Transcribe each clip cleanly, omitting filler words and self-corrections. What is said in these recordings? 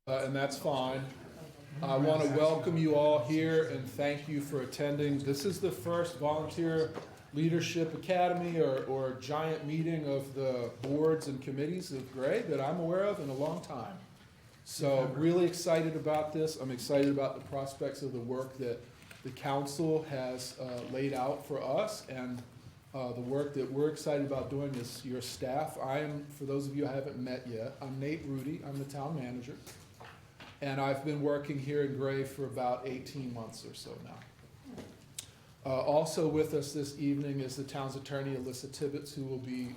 And that's fine. I want to welcome you all here and thank you for attending. This is the first Volunteer Leadership Academy or giant meeting of the boards and committees of Gray that I'm aware of in a long time. So really excited about this. I'm excited about the prospects of the work that the council has laid out for us, and the work that we're excited about doing is your staff. I am, for those of you I haven't met yet, I'm Nate Rudy. I'm the town manager. And I've been working here in Gray for about 18 months or so now. Also with us this evening is the town's attorney, Alyssa Tibbetts, who will be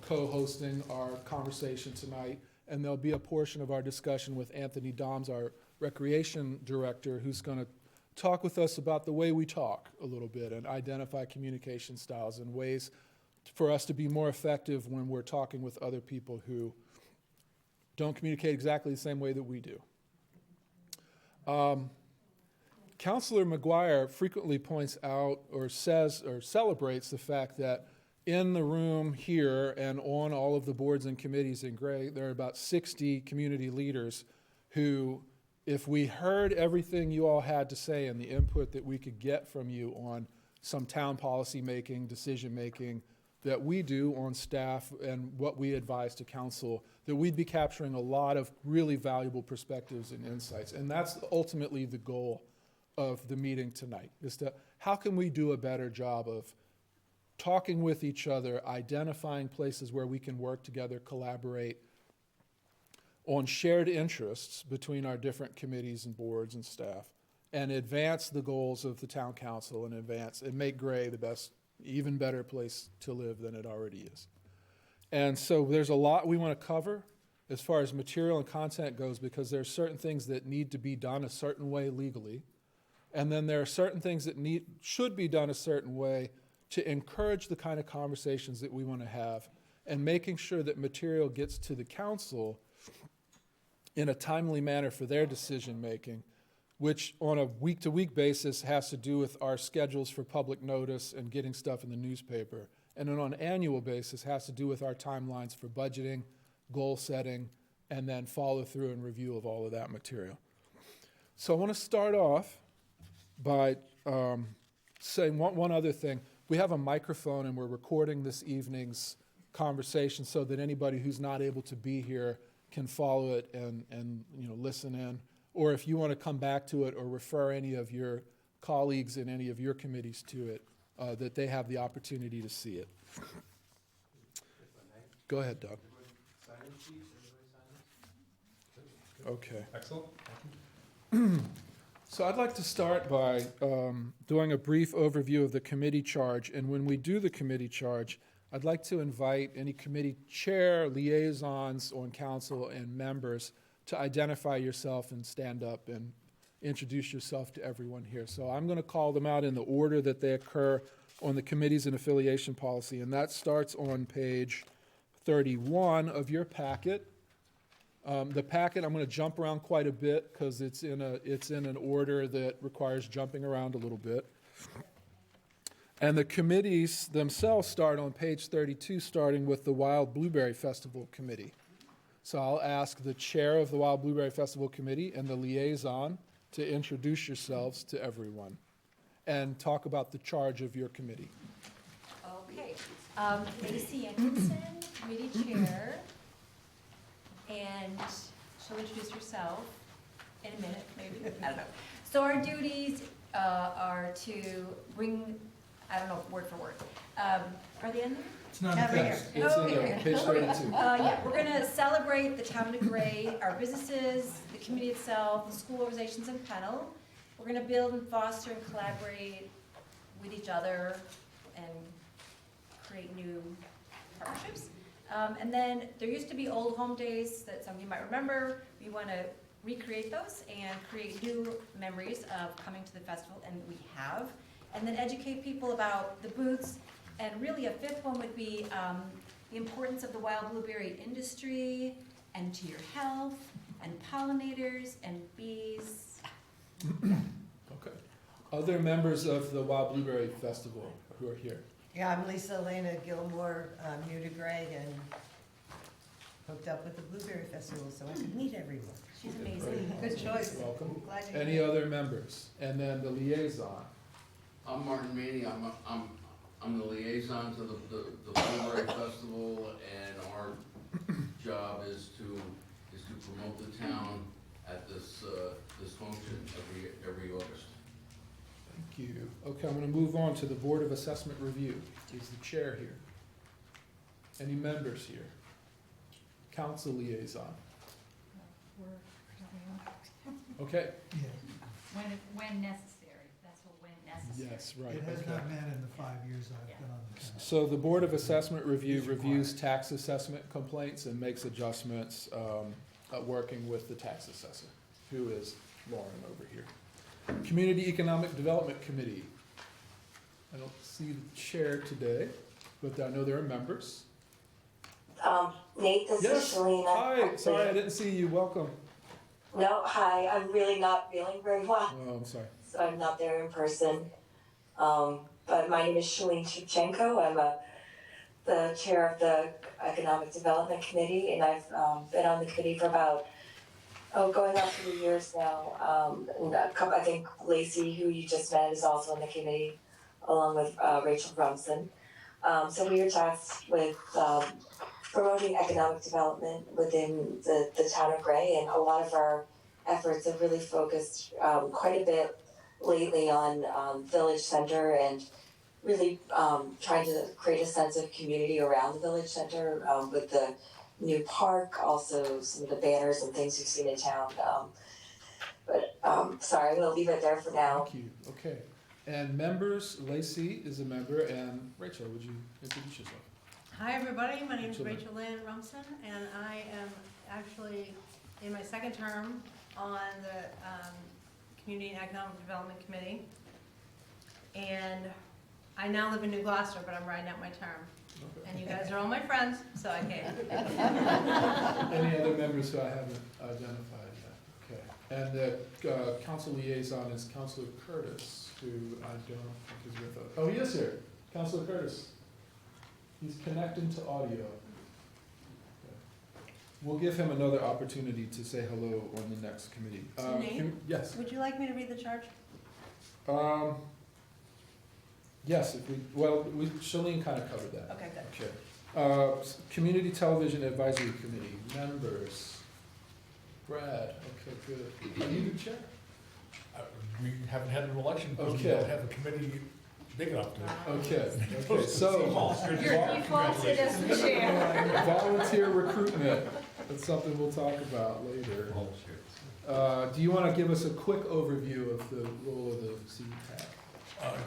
co-hosting our conversation tonight. And there'll be a portion of our discussion with Anthony Doms, our recreation director, who's going to talk with us about the way we talk a little bit and identify communication styles and ways for us to be more effective when we're talking with other people who don't communicate exactly the same way that we do. Councilor McGuire frequently points out or says or celebrates the fact that in the room here and on all of the boards and committees in Gray, there are about 60 community leaders who, if we heard everything you all had to say and the input that we could get from you on some town policy making, decision making, that we do on staff and what we advise to council, that we'd be capturing a lot of really valuable perspectives and insights. And that's ultimately the goal of the meeting tonight, is to how can we do a better job of talking with each other, identifying places where we can work together, collaborate on shared interests between our different committees and boards and staff, and advance the goals of the town council and advance and make Gray the best, even better place to live than it already is. And so there's a lot we want to cover as far as material and content goes, because there are certain things that need to be done a certain way legally, and then there are certain things that should be done a certain way to encourage the kind of conversations that we want to have, and making sure that material gets to the council in a timely manner for their decision making, which on a week-to-week basis has to do with our schedules for public notice and getting stuff in the newspaper. And then on an annual basis has to do with our timelines for budgeting, goal setting, and then follow through and review of all of that material. So I want to start off by saying one other thing. We have a microphone and we're recording this evening's conversation so that anybody who's not able to be here can follow it and listen in. Or if you want to come back to it or refer any of your colleagues in any of your committees to it, that they have the opportunity to see it. Go ahead, Doug. Okay. Excellent. So I'd like to start by doing a brief overview of the committee charge. And when we do the committee charge, I'd like to invite any committee chair, liaisons on council, and members to identify yourself and stand up and introduce yourself to everyone here. So I'm going to call them out in the order that they occur on the committees and affiliation policy, and that starts on page 31 of your packet. The packet, I'm going to jump around quite a bit because it's in an order that requires jumping around a little bit. And the committees themselves start on page 32, starting with the Wild Blueberry Festival Committee. So I'll ask the chair of the Wild Blueberry Festival Committee and the liaison to introduce yourselves to everyone and talk about the charge of your committee. Okay. Lacey Jenkinson, committee chair, and she'll introduce herself in a minute, maybe. I don't know. So our duties are to bring, I don't know, word for word. Are they in there? It's not Over in here. text. It's Oh, in here. page 32. Yeah, we're going to celebrate the town of Gray, our businesses, the community itself, the school organizations, and Pennell. We're going to build and foster and collaborate with each other and create new partnerships. And then there used to be old home days that some of you might remember. We want to recreate those and create new memories of coming to the festival, and we have. And then educate people about the booths. And really a fifth one would be the importance of the wild blueberry industry and to your health and pollinators and bees. Okay. Other members of the Wild Blueberry Festival who are here? Yeah, I'm Lisa Elena Gilmore, I'm new to Gray, and hooked up with the Blueberry Festival so I could meet everyone. She's amazing. Good choice. Welcome. Glad you Any other members? And then the liaison. I'm Martin Maney, I'm the liaison to the Blueberry Festival, and our job is to promote the town at this function every August. Thank you. Okay, I'm gonna move on to the Board of Assessment Review. Is the chair here? Any members here? Council liaison. Okay, When necessary, that's what when necessary. yes, right, It has okay. not met in the 5 years I've been on the council. So the Board of Assessment Review reviews tax assessment complaints and makes adjustments, working with the tax assessor, who is Lauren over here. Community Economic Development Committee. I don't see the chair today, but I know there are members. Nate, this is Yes, Shalina. hi, sorry, I didn't see you, welcome. No, hi, I'm really not feeling very well, Oh, I'm sorry. so I'm not there in person. But my name is Shalene Shevchenko. I'm the chair of the Economic Development Committee, and I've been on the committee for about, going on 3 years now. And I think Lacey, who you just met, is also on the committee, along with Rachel Rumson. So we are tasked with promoting economic development within the town of Gray, and a lot of our efforts have really focused quite a bit lately on Village Center, and really trying to create a sense of community around the Village Center with the new park, also some of the banners and things you've seen in town. But sorry, I'm gonna leave it there for now. Thank you, okay. And members, Lacey is a member, and Rachel, would you introduce yourself? Hi, everybody. My name is Rachel. Rachel Lynn Rumson, and I am actually in my second term on the Community and Economic Development Committee. And I now live in New Gloucester, but I'm riding out my term. And you guys are all my friends, so I came. Any other members who I haven't identified yet? Okay. And the council liaison is Councilor Curtis, who I don't think is with us. Oh, he is here. Councilor Curtis. He's connecting to audio. Okay. We'll give him another opportunity to say hello on the next committee. So Nate? Yes. Would you like me to read the charge? Yes, if Shalene kind of covered that. Okay, good. Okay. Community Television Advisory Committee, members. Brad, okay, good. Are you the chair? We haven't had an election because we Okay. don't have a committee big enough to. Okay, so. You're defaulted as the chair. Volunteer recruitment, that's something we'll talk about later. Do you want to give us a quick overview of the role of the CTAC?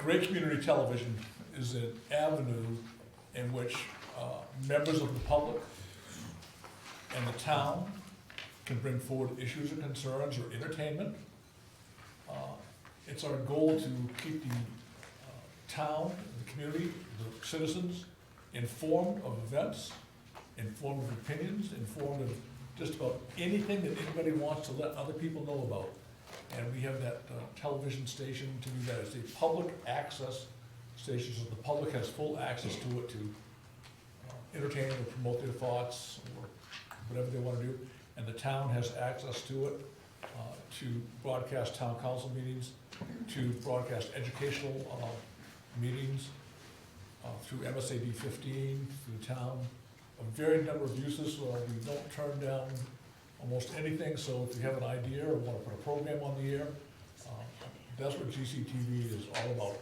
Great Community Television is an avenue in which members of the public and the town can bring forward issues or concerns or entertainment. It's our goal to keep the town, the community, the citizens informed of events, informed of opinions, informed of just about anything that anybody wants to let other people know about. And we have that television station to do that. It's a public access station, so the public has full access to it to entertain or promote their thoughts or whatever they want to do. And the town has access to it, to broadcast town council meetings, to broadcast educational meetings through MSAD 15, through the town. A very number of uses, we don't turn down almost anything, so if you have an idea or want to put a program on the air, that's what GCTV is all about.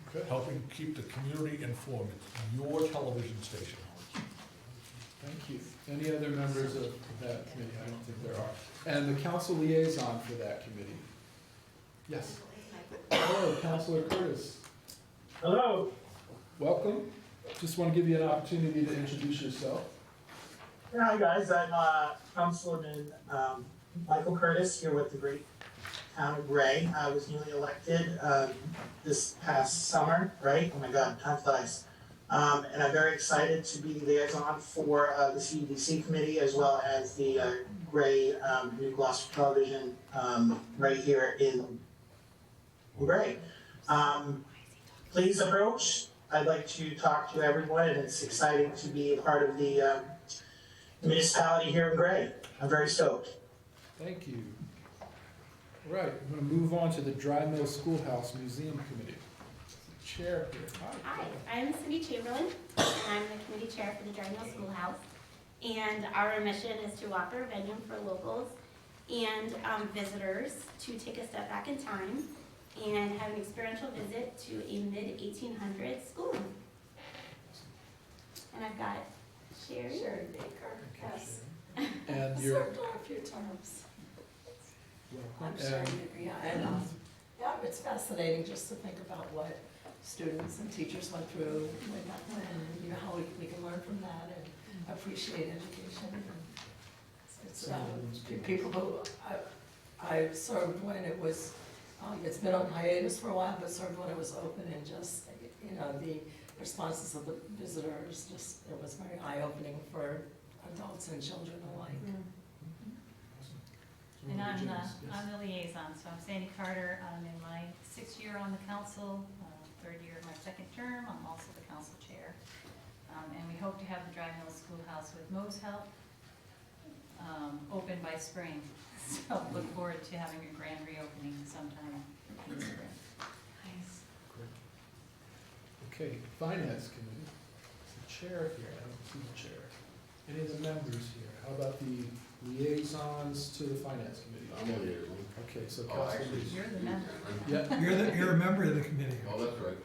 Okay. Helping keep the community informed. It's your television station. Thank you. Any other members of that committee? I don't think there are. And the council liaison for that committee? Yes. Hello, Councilor Curtis. Hello. Welcome. Just want to give you an opportunity to introduce yourself. Hi guys, I'm Councilman Michael Curtis here with the great town of Gray. I was newly elected this past summer, right? Oh my God, time flies. And I'm very excited to be liaison for the CDC committee as well as the Gray New Gloucester Television right here in Gray. Please approach. I'd like to talk to everyone, and it's exciting to be a part of the the municipality here in Gray. I'm very stoked. Thank you. All right, I'm gonna move on to the Dry Mill Schoolhouse Museum Committee. Chair here. Hi, I'm Cindy Chamberlain, and I'm the committee chair for the Dry Mill Schoolhouse. And our mission is to offer a venue for locals and visitors to take a step back in time and have an experiential visit to a mid-1800s schoolroom. And I've got Sherry. Sherry Baker, yes. And you're, Served on a few terms. welcome. I'm sorry, And yeah, yeah, it's fascinating just to think about what students and teachers went through when you know, how we can learn from that and appreciate education. And it's people who, I served when it was, it's been on hiatus for a while, but served when it was open, and just, you know, the responses of the visitors, just, it was very eye-opening for adults and children alike. And I'm the liaison, so I'm Sandy Carter. I'm in my 6th year on the council, 3rd year of my 2nd term. I'm also the council chair. And we hope to have the Dry Mill Schoolhouse with Mo's help open by spring. So look forward to having a grand reopening sometime in spring. Nice. Okay, Finance Committee. The chair here, I don't see the chair. Any of the members here? How about the liaisons to the Finance Committee? I'm a liaison. Okay, so Oh, Councilor actually, Lee. You're the member. Yeah, You're a member of the committee. Oh, that's right.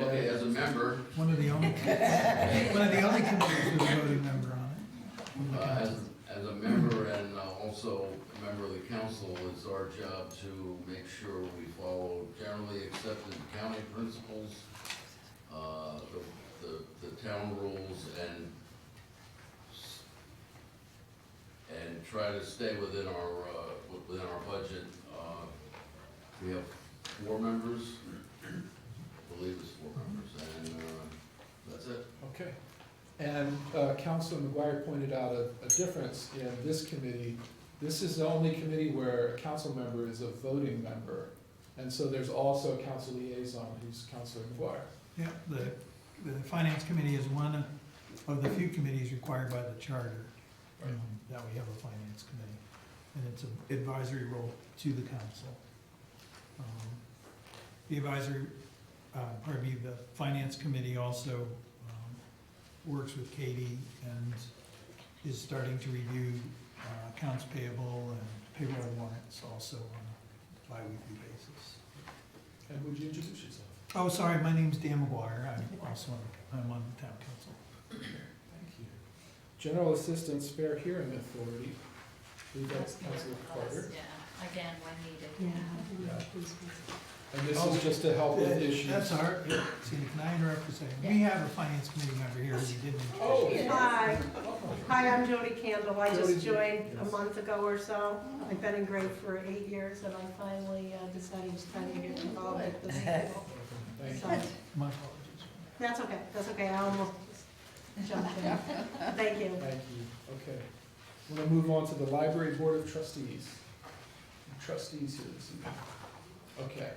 Okay, as a member, One of the only committees with a voting member on it. From the council. as a member and also a member of the council, it's our job to make sure we follow generally accepted accounting principles, the town rules, and try to stay within our budget. We have 4 members, I believe it's 4 members, and that's it. okay. And Councilor McGuire pointed out a difference in this committee. This is the only committee where a council member is a voting member. And so there's also a council liaison who's Councilor McGuire. Yeah, the finance committee is one of the few committees required by the charter, that we have a finance committee. And it's an advisory role to the council. The advisory, the finance committee also works with Katie and is starting to review accounts payable and payroll warrants also on a bi-weekly basis. And would you introduce yourself? Oh, sorry, my name's Dan McGuire. I'm on the town council. Thank you. General Assistance Fair Hearing Authority. I believe that's Councilor Carter. Yeah, again, when needed. And this is just to help with issues. That's our, see, can I interrupt for a second? We have a finance committee member here who didn't. Oh. Hi, hi, I'm Jody Campbell. I Jody, just joined a yes. month ago or so. I've been in Gray for 8 years, and I finally decided it's time to get involved with this. Thank So, you. My apologies. that's okay, I almost jumped in. Thank you. Thank you. Okay. We're gonna move on to the Library Board of Trustees. Trustees here this evening. Okay.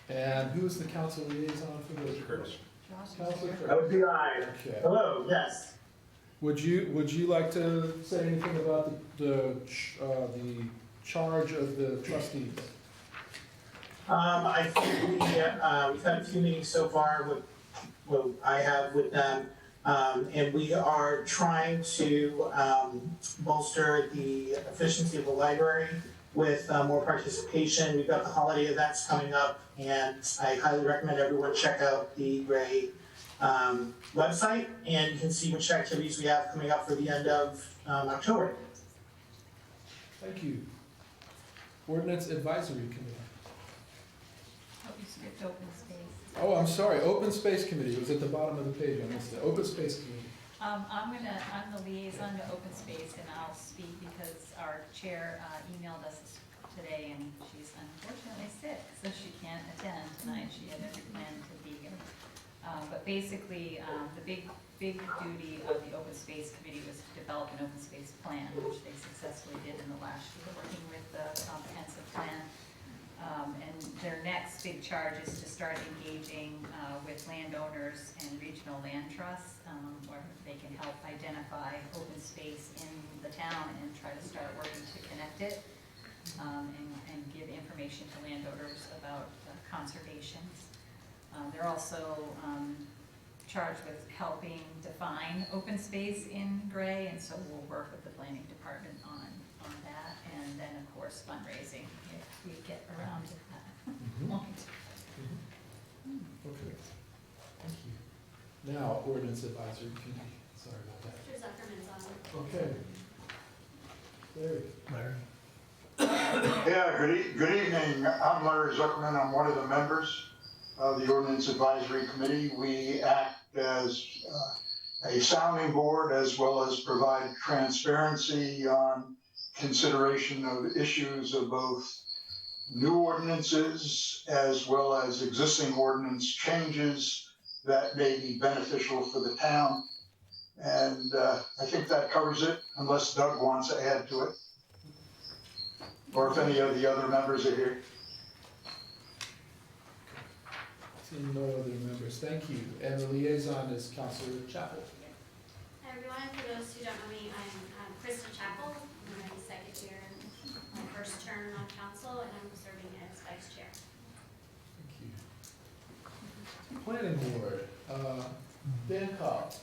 And who's the council liaison for the? Curtis. Councilor That Curtis. would be I. Okay. Hello, yes. Would you like to say anything about the charge of the trustees? I think we've had a few meetings so far with, what I have with them. And we are trying to bolster the efficiency of the library with more participation. We've got the holiday events coming up, and I highly recommend everyone check out the Gray website, and you can see which activities we have coming up for the end of October. Thank you. Ordinance Advisory Committee. Hope you skipped open space. Oh, I'm sorry, Open Space Committee, it was at the bottom of the page, I missed it. Open Space Committee. I'm the liaison to open space, and I'll speak because our chair emailed us today, and she's unfortunately sick, so she can't attend tonight. She had every plan to be here. But basically, the big duty of the open space committee was to develop an open space plan, which they successfully did in the last year, working with the comprehensive plan And their next big charge is to start engaging with landowners and regional land trusts, where they can help identify open space in the town and try to start working to connect it, and give information to landowners about conservation. They're also charged with helping define open space in Gray, and so we'll work with the planning department on that, and then, of course, fundraising, if we get around to that point. Okay, thank you. Now, ordinance advisory committee, sorry about that. Mr. Zuckerman's on. Okay. Larry. Larry? Yeah, good evening. I'm Larry Zuckerman. I'm one of the members of the Ordinance Advisory Committee. We act as a sounding board as well as provide transparency on consideration of issues of both new ordinances as well as existing ordinance changes that may be beneficial for the town. And I think that covers it, unless Doug wants to add to it, or if any of the other members are here. Seeing no other members, thank you. And the liaison is Councilor Chapel. Hi everyone, for those who don't know me, I'm Krista Chapel. I'm the second year in my first term on council, and I'm serving as vice chair. Thank you. Planning board, Dan Cobb.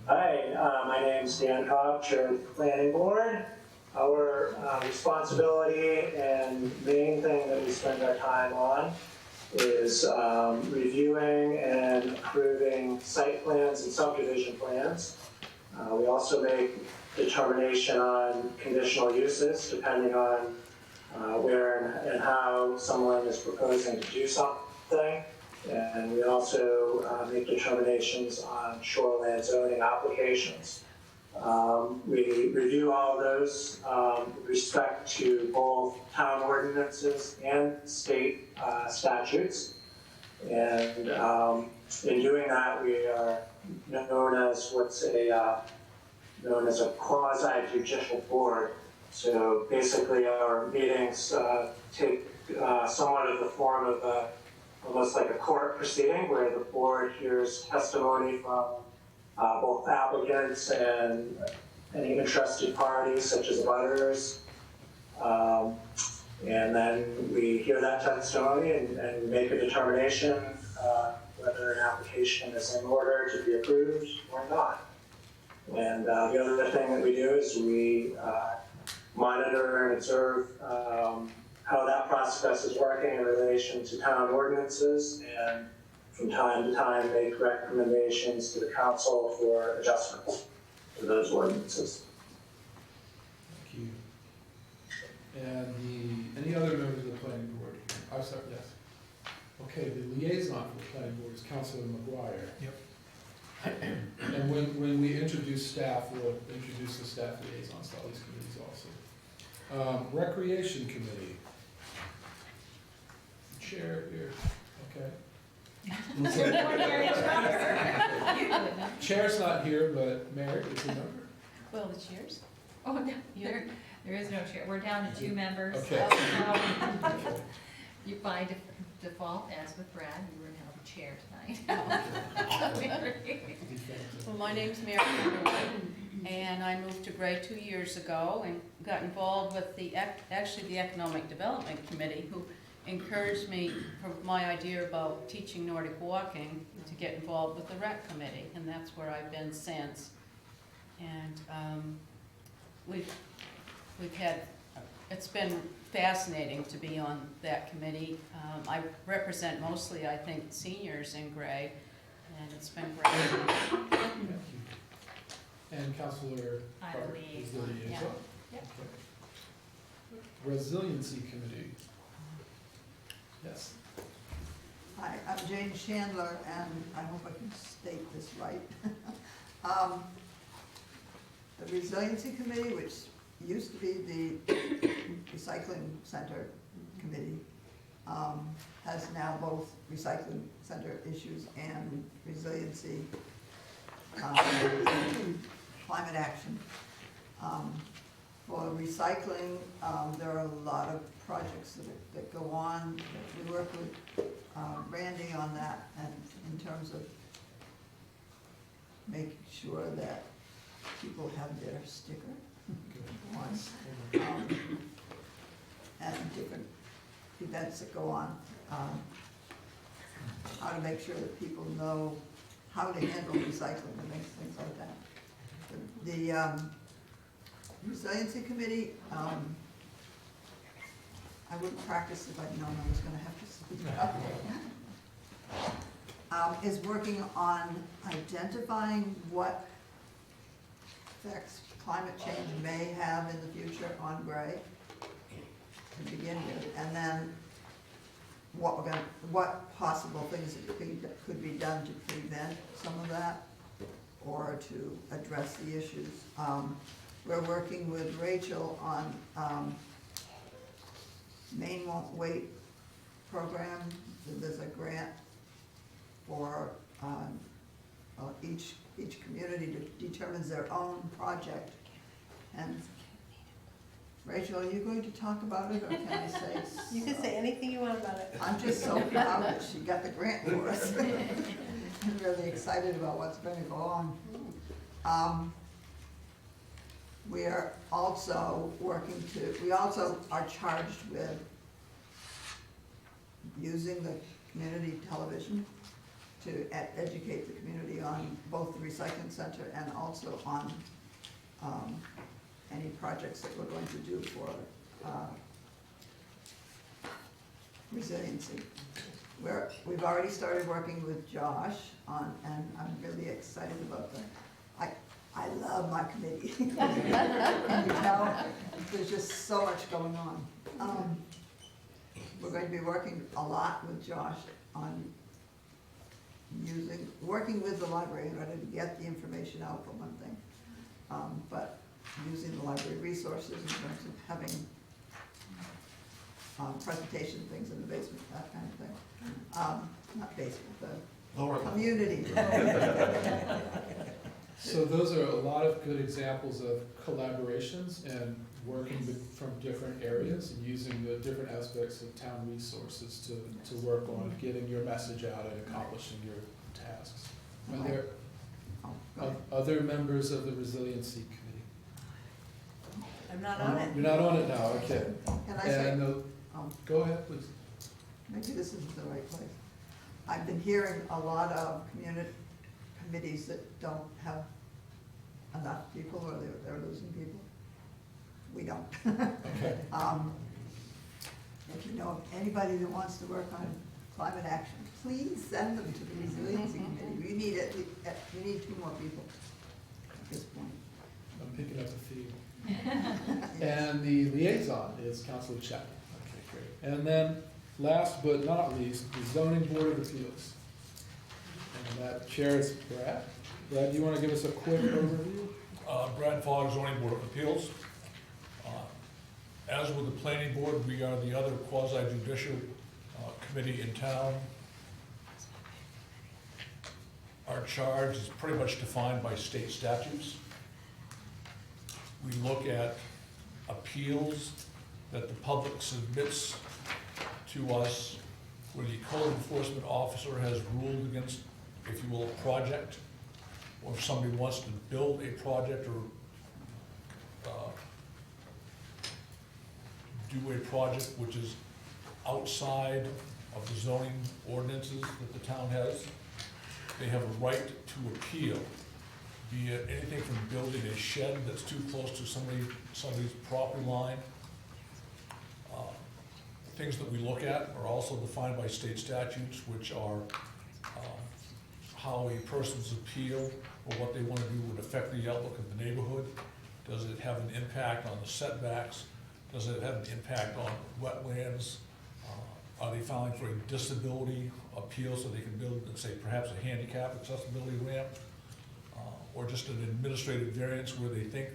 Hi, my name's Dan Cobb, Chair of the Planning Board. Our responsibility and main thing that we spend our time on is reviewing and approving site plans and subdivision plans. We also make determination on conditional uses depending on where and how someone is proposing to do something. And we also make determinations on shoreline zoning applications. We review all of those with respect to both town ordinances and state statutes. And in doing that, we are known as known as a quasi-judicial board. So basically, our meetings take somewhat of the form of almost like a court proceeding, where the board hears testimony from both applicants and any interested parties, such as abutters. And then we hear that testimony and make a determination whether an application is in order to be approved or not. And the other thing that we do is we monitor and observe how that process is working in relation to town ordinances, and from time to time make recommendations to the council for adjustments to those ordinances. Thank you. And any other members of the planning board? I'm sorry, yes. Okay, the liaison for the planning board is Councilor McGuire. Yep. And when we introduce staff, we'll introduce the staff liaisons to all these committees also. Recreation committee. Chair here, okay. Chair's not here, but Mary is a member. Well, the chairs? Oh, no, there is no chair. We're down to 2 members. Okay. You by default, as with Brad, you were now the chair tonight. Well, my name's Mary Underwood, and I moved to Gray 2 years ago and got involved with the Economic Development Committee, who encouraged me for my idea about teaching Nordic walking to get involved with the rec committee, and that's where I've been since. And we've had, it's been fascinating to be on that committee. I represent mostly, I think, seniors in Gray, and it's been great. Thank you. And Councilor Clark is the liaison. Yeah. Yep. Okay. Resiliency committee. Yes. Hi, I'm Jane Chandler, and I hope I can state this right. The Resiliency Committee, which used to be the Recycling Center Committee, has now both Recycling Center issues and resiliency, climate action. For recycling, there are a lot of projects that go on. We work with Randy on that, and in terms of making sure that people have their sticker once, and different events that go on. How to make sure that people know how to handle recycling and things like that. The resiliency committee, I wouldn't practice if I'd known I was gonna have to speak up. Is working on identifying what effects climate change may have in the future on Gray to begin with, and then what possible things that could be done to prevent some of that or to address the issues. We're working with Rachel on Maine Won't Wait program. There's a grant for each community determines their own project. And Rachel, are you going to talk about it, or can I say? You can say anything you want about it. I'm just so proud that she got the grant for us. I'm really excited about what's going to go on. We are also we also are charged with using the community television to educate the community on both the recycling center and also on any projects that we're going to do for resiliency. We've already started working with Josh on, and I'm really excited about that. I love my committee. Can you tell? There's just so much going on. We're going to be working a lot with Josh on working with the library in order to get the information out, for one thing, but using the library resources in terms of having presentation things in the basement, that kind of thing. Not basement, the Lower community. So those are a lot of good examples of collaborations and working from different areas and using the different aspects of town resources to work on getting your message out and accomplishing your tasks. Are there other members of the resiliency committee? I'm not on it. You're not on it now, okay. Can I say, And, go ahead, please. maybe this isn't the right place. I've been hearing a lot of committees that don't have enough people, or they're losing people. We don't. Okay. If you know of anybody that wants to work on climate action, please send them to the resiliency committee. We need 2 more people at this point. I'm picking up the theme. And the liaison is Councilor Chapman. Okay, great. And then, last but not least, the Zoning Board of Appeals. And that chair is Brad. Brad, do you want to give us a quick overview? Brad Fogg, Zoning Board of Appeals. As with the Planning Board, we are the other quasi-judicial committee in town. Our charge is pretty much defined by state statutes. We look at appeals that the public submits to us where the code enforcement officer has ruled against, if you will, a project, or if somebody wants to build a project or do a project which is outside of the zoning ordinances that the town has, they have a right to appeal, be it anything from building a shed that's too close to somebody's property line. Things that we look at are also defined by state statutes, which are how a person's appeal or what they want to do would affect the outlook of the neighborhood. Does it have an impact on the setbacks? Does it have an impact on wetlands? Are they filing for a disability appeal so they can build, let's say, perhaps a handicap accessibility ramp? Or just an administrative variance where they think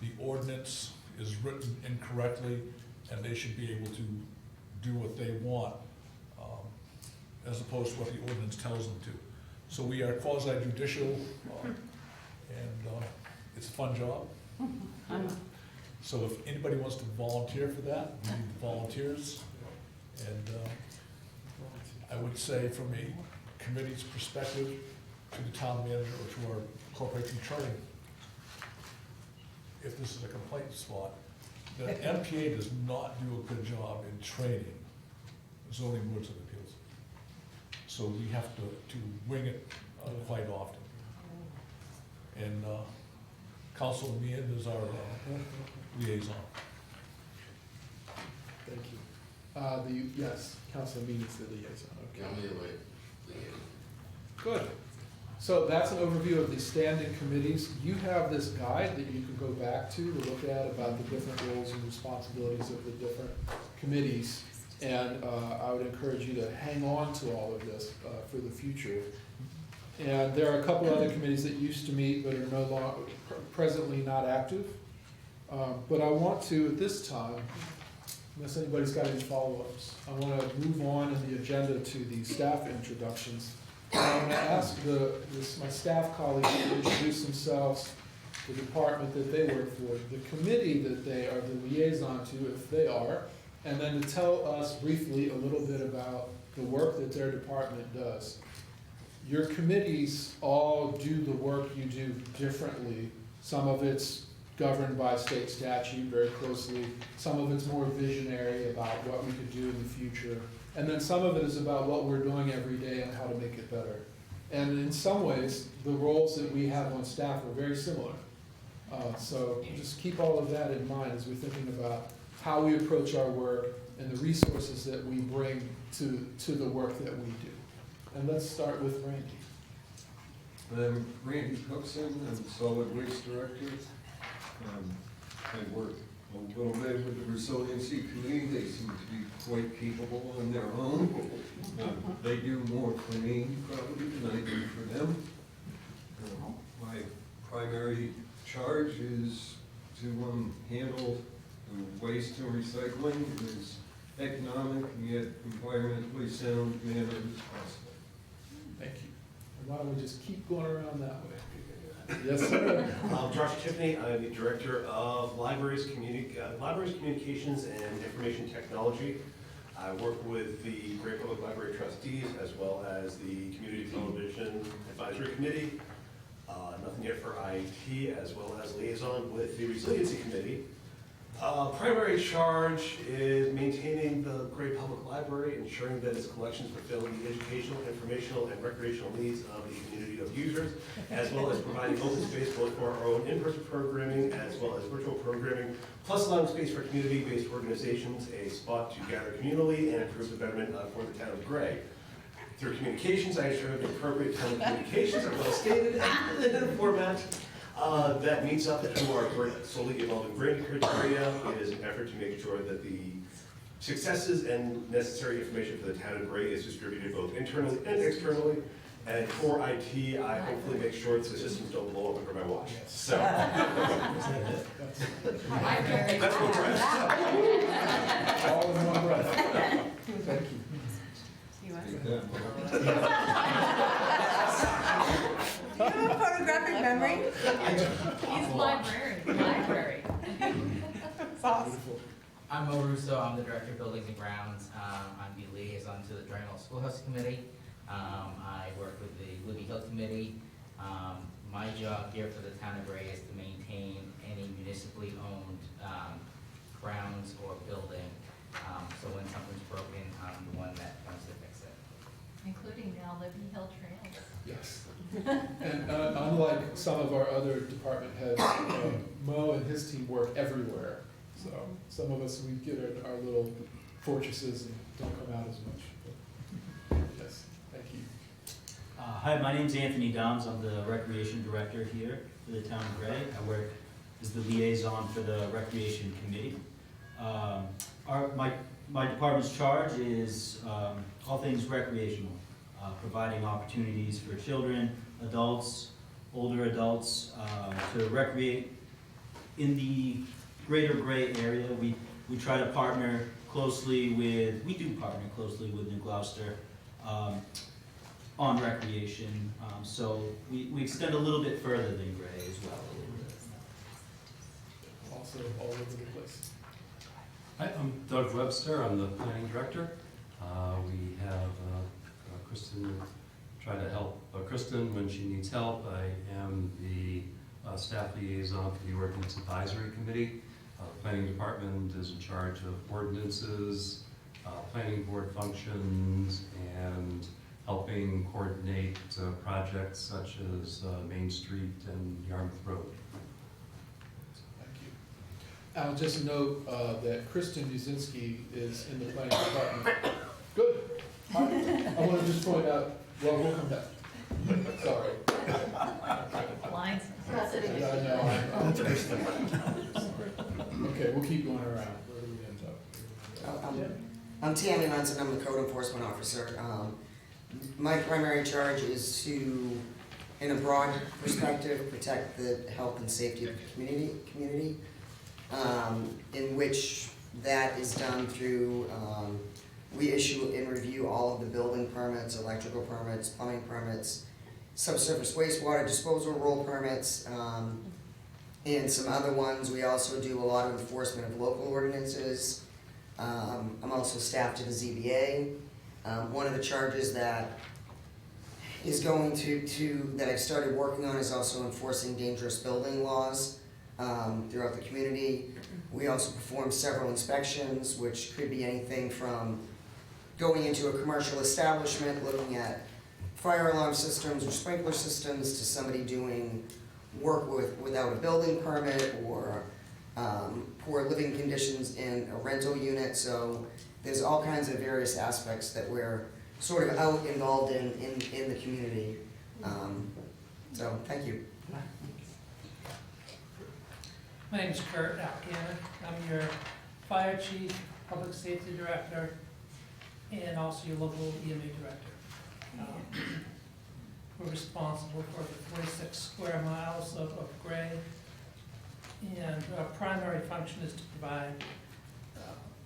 the ordinance is written incorrectly and they should be able to do what they want, as opposed to what the ordinance tells them to. So we are quasi-judicial, and it's a fun job. So if anybody wants to volunteer for that, we need volunteers. And I would say from a committee's perspective, to the town manager or to our corporation attorney, if this is a complaint spot, the MPA does not do a good job in training zoning boards of appeals. So we have to wing it quite often. And Council Meehan is our liaison. Thank you. Yes, Council Meehan's the liaison, okay. I'm the liaison. Good. So that's an overview of the standing committees. You have this guide that you can go back to look at about the different roles and responsibilities of the different committees. And I would encourage you to hang on to all of this for the future. And there are a couple other committees that used to meet but are no longer, presently not active. But I want to, at this time, unless anybody's got any follow-ups, I want to move on in the agenda to the staff introductions. I'm going to ask my staff colleagues to introduce themselves, the department that they work for, the committee that they are the liaison to, if they are, and then to tell us briefly a little bit about the work that their department does. Your committees all do the work you do differently. Some of it's governed by state statute very closely. Some of it's more visionary about what we could do in the future. And then some of it is about what we're doing every day and how to make it better. And in some ways, the roles that we have on staff are very similar. So just keep all of that in mind as we're thinking about how we approach our work and the resources that we bring to the work that we do. And let's start with Randy. I'm Randy Cookson, I'm Solid Waste Director. I work a little bit with the Resiliency Committee. They seem to be quite capable on their own. They do more for me probably than I do for them. My primary charge is to handle the waste and recycling in as economic and yet environmentally sound manner as possible. Thank you. And why don't we just keep going around that way? Yes, sir. I'm Josh Tiffany. I'm the Director of Libraries, Communications, and Information Technology. I work with the Great Public Library Trustees as well as the Community Television Advisory Committee. Nothing yet for IT, as well as liaison with the Resiliency Committee. Primary charge is maintaining the Great Public Library, ensuring that its collections fulfill the educational, informational, and recreational needs of the community of users, as well as providing open space both for our own in-person programming as well as virtual programming, plus allowing space for community-based organizations, a spot to gather communally and improve the betterment for the town of Gray. Through communications, I ensure the appropriate town communications are well stated and in a format that meets up to our solely evolving grading criteria. It is an effort to make sure that the successes and necessary information for the town of Gray is distributed both internally and externally. And for IT, I hopefully make sure that the systems don't blow up under my watch. So that's what we're at. All in one breath. Thank you. You want Take that Do you have a photographic memory? He's library. That's awesome. I'm Mo Russo, I'm the Director of Buildings and Grounds. I'm the liaison to the Drynall Schoolhouse Committee. I work with the Libby Hill Committee. My job here for the town of Gray is to maintain any municipally owned grounds or building. So when something's broken, I'm the one that wants to fix it. Including now Libby Hill Trails. Yes. And unlike some of our other department heads, Mo and his team work everywhere. So some of us, we get in our little fortresses and don't come out as much. But yes, thank you. Hi, my name's Anthony Downs. I'm the Recreation Director here for the town of Gray. I work as the liaison for the Recreation Committee. My department's charge is all things recreational, providing opportunities for children, adults, older adults to recreate in the greater Gray area. We try to partner closely with, we do partner closely with New Gloucester on recreation. So we extend a little bit further than Gray as well. also all over the place. Hi, I'm Doug Webster, I'm the planning director. We have Kristen try to help Kristen when she needs help. I am the staff liaison for the Ordinance Advisory Committee. The planning department is in charge of ordinances, planning board functions, and helping coordinate projects such as Main Street and Yarmouth Road. Thank you. I'll just note that Kristen Muzinski is in the planning department. Good. I want to just point out, well, we'll come back. Sorry. Lines. I know. Okay, we'll keep going around. Where do we end up? I'm Tammy Munson, I'm the code enforcement officer. My primary charge is to, in a broad perspective, protect the health and safety of the community, in which that is done through, we issue and review all of the building permits, electrical permits, plumbing permits, subsurface wastewater disposal role permits, and some other ones. We also do a lot of enforcement of local ordinances. I'm also staffed to the ZBA. One of the charges that is going that I've started working on is also enforcing dangerous building laws throughout the community. We also perform several inspections, which could be anything from going into a commercial establishment, looking at fire alarm systems or sprinkler systems, to somebody doing work without a building permit, or poor living conditions in a rental unit. So there's all kinds of various aspects that we're sort of out involved in the community. So thank you. My name is Kurt Alcaner. I'm your fire chief, public safety director, and also your local EMA director. We're responsible for the 46 square miles of Gray, and our primary function is to provide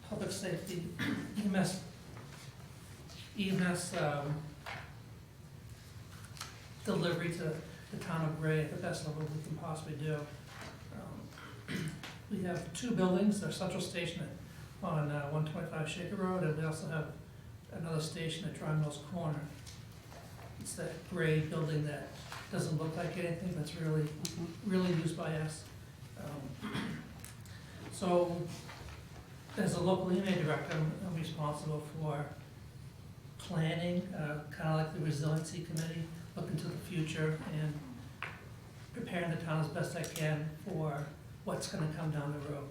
public safety, EMS delivery to the town of Gray at the best level we can possibly do. We have two buildings, our central station on 125 Shaker Road, and we also have another station at Dry Mills Corner. It's that gray building that doesn't look like anything, that's really used by us. So, as a local EMA director, I'm responsible for planning, kind of like the resiliency committee, looking to the future and preparing the town as best I can for what's going to come down the road.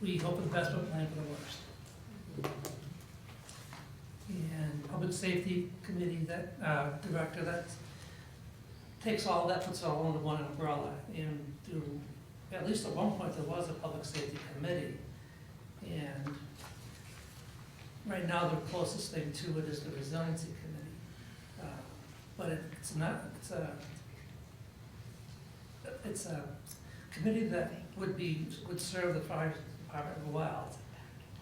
We hope for the best, but plan for the worst. And public safety committee, that director, that takes all that, puts it all under one umbrella. And at least at one point there was a public safety committee, and right now the closest thing to it is the resiliency committee. But it's a committee that would serve the fire department well,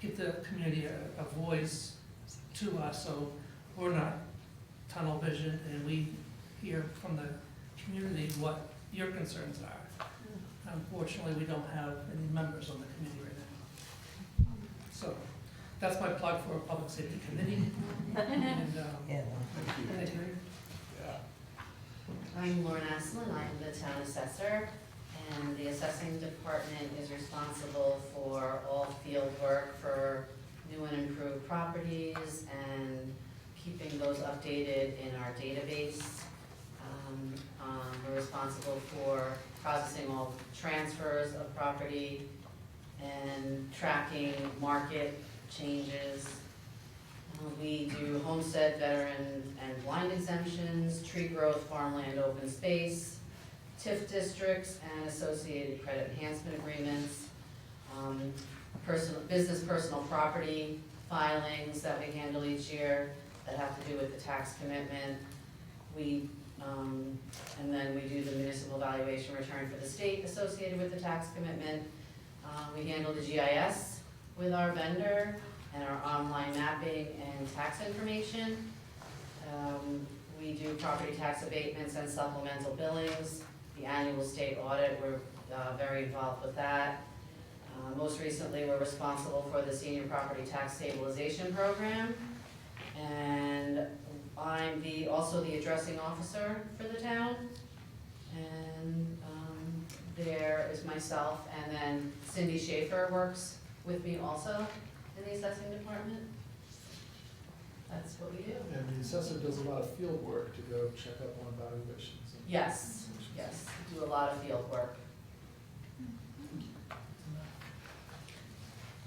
give the community a voice to us, so we're not tunnel vision, and we hear from the community what your concerns are. Unfortunately, we don't have any members on the committee right now. So that's my plug for a public safety committee. And, thank you. I'm Lauren Aslan, I'm the town assessor, and the assessing department is responsible for all field work for new and improved properties and keeping those updated in our database. We're responsible for processing all transfers of property and tracking market changes. We do homestead, veteran, and blind exemptions, tree growth, farmland, open space, TIF districts, and associated credit enhancement agreements, personal property filings that we handle each year that have to do with the tax commitment. And then we do the municipal valuation return for the state associated with the tax commitment. We handle the GIS with our vendor and our online mapping and tax information. We do property tax abatements and supplemental billings, the annual annual state audit. We're very involved with that. Most recently, we're responsible for the senior property tax stabilization program. And I'm also the addressing officer for the town. And there is myself, and then Cindy Schaefer works with me also in the assessing department. That's what we do. And the assessor does a lot of field work to go check up on valuations. Yes, do a lot of field work.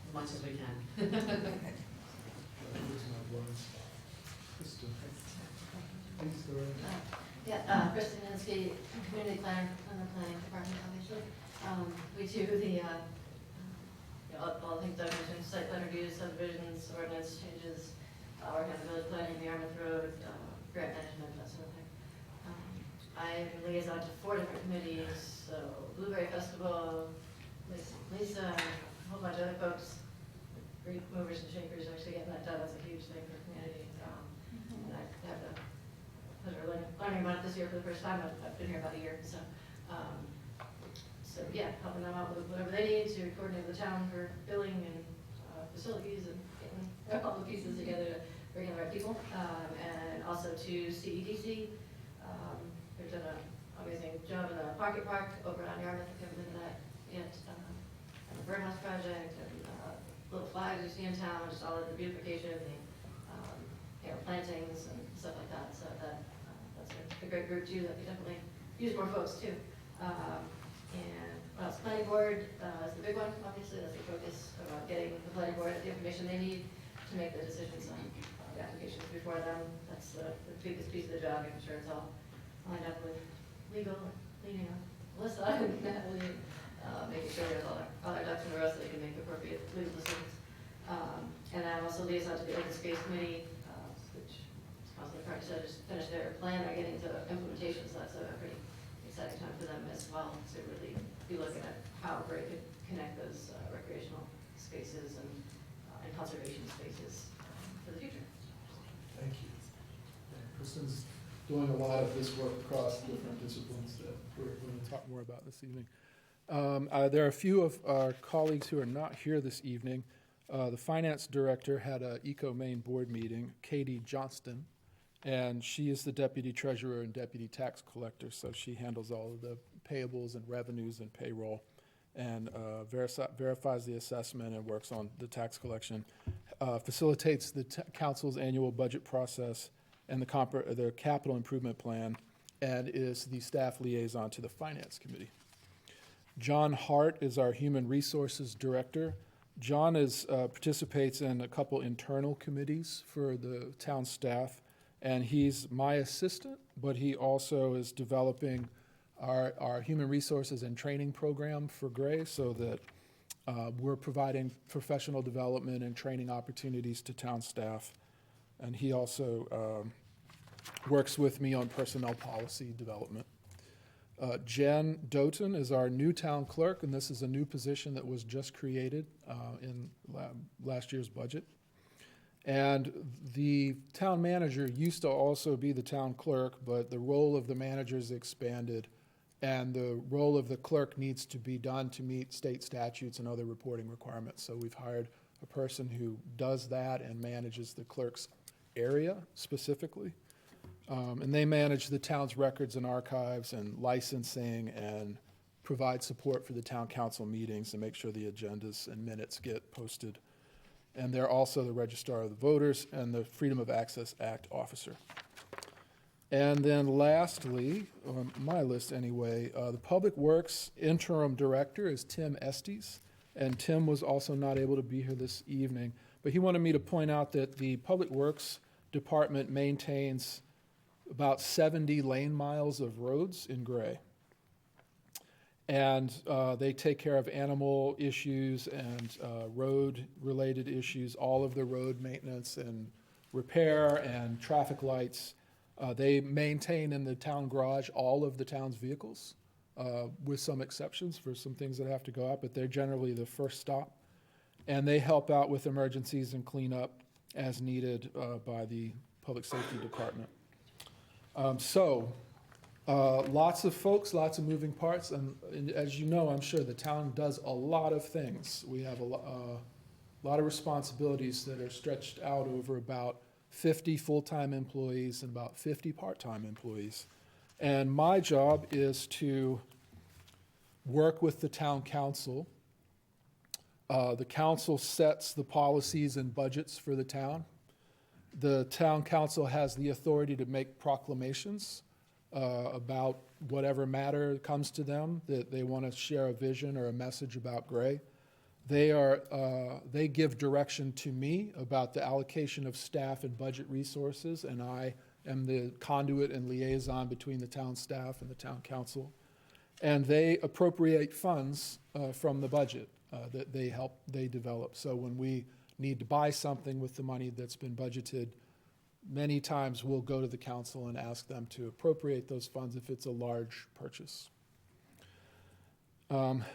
As much as we can. Yeah, Kristen Insky, community planner on the planning department, obviously. We do the, all the things I mentioned, site plan reviews, subdivisions, ordinance changes, working on the village planning, the Yarmouth Road, grant management, that sort of thing. I'm liaison to 4 different committees, so Blueberry Festival, Lisa, and a whole bunch of other folks. Great movers and shakers, actually getting that done is a huge thing for the community. And I have the pleasure of learning about it this year for the first time. I've been here about a year, so yeah, helping them out with whatever they need to coordinate with the town for billing and facilities and getting all the pieces together to bring in the right people. And also to CEDC, they've done an amazing job in the Pocket Park over on Yarmouth. If you haven't been to that yet, and the Birdhouse Project and little flags you see in town, just all of the beautification, the plantings and stuff like that. So that's a great group too. That we definitely use more folks too. And planning board is the big one. Obviously, that's the focus about getting the planning board the information they need to make the decisions on the applications before them. That's the biggest piece of the job, making sure it's all lined up with legal, leading on Alyssa and Natalie, making sure there's all their ducks in a row so they can make appropriate legal decisions. And I'm also liaison to the Open Space Committee, which, as Councilor Carter said, just finished their plan. They're getting to implementation, so that's a pretty exciting time for them as well, to really be looking at how Gray could connect those recreational spaces and conservation spaces for the future. Thank you. Yeah, Kristen's doing a lot of this work across different disciplines that we're going to talk more about this evening. There are a few of our colleagues who are not here this evening. The finance director had an Eco-Maine board meeting, Katie Johnston, and she is the deputy treasurer and deputy tax collector, so she handles all of the payables and revenues and payroll, and verifies the assessment and works on the tax collection, facilitates the council's annual budget process and the capital improvement plan, and is the staff liaison to the finance committee. John Hart is our human resources director. John participates in a couple internal committees for the town staff, and he's my assistant, but he also is developing our human resources and training program for Gray, so that we're providing professional development and training opportunities to town staff. And he also works with me on personnel policy development. Jen Doughton is our new town clerk, and this is a new position that was just created in last year's budget. And the town manager used to also be the town clerk, but the role of the manager is expanded, and the role of the clerk needs to be done to meet state statutes and other reporting requirements. So we've hired a person who does that and manages the clerk's area specifically. And they manage the town's records and archives and licensing and provide support for the town council meetings and make sure the agendas and minutes get posted. And they're also the registrar of the voters and the Freedom of Access Act officer. And then lastly, on my list anyway, the Public Works interim director is Tim Estes. And Tim was also not able to be here this evening, but he wanted me to point out that the Public Works Department maintains about 70 lane miles of roads in Gray. And they take care of animal issues and road-related issues, all of the road maintenance and repair and traffic lights. They maintain in the town garage all of the town's vehicles, with some exceptions for some things that have to go out, but they're generally the first stop. And they help out with emergencies and cleanup as needed by the Public Safety Department. So Lots of folks, lots of moving parts, and as you know, I'm sure the town does a lot of things. We have a lot of responsibilities that are stretched out over about 50 full-time employees and about 50 part-time employees. And my job is to work with the town council. The council sets the policies and budgets for the town. The town council has the authority to make proclamations about whatever matter comes to them, that they want to share a vision or a message about Gray. They give direction to me about the allocation of staff and budget resources, and I am the conduit and liaison between the town staff and the town council. And they appropriate funds from the budget that they develop. So when we need to buy something with the money that's been budgeted, many times we'll go to the council and ask them to appropriate those funds if it's a large purchase.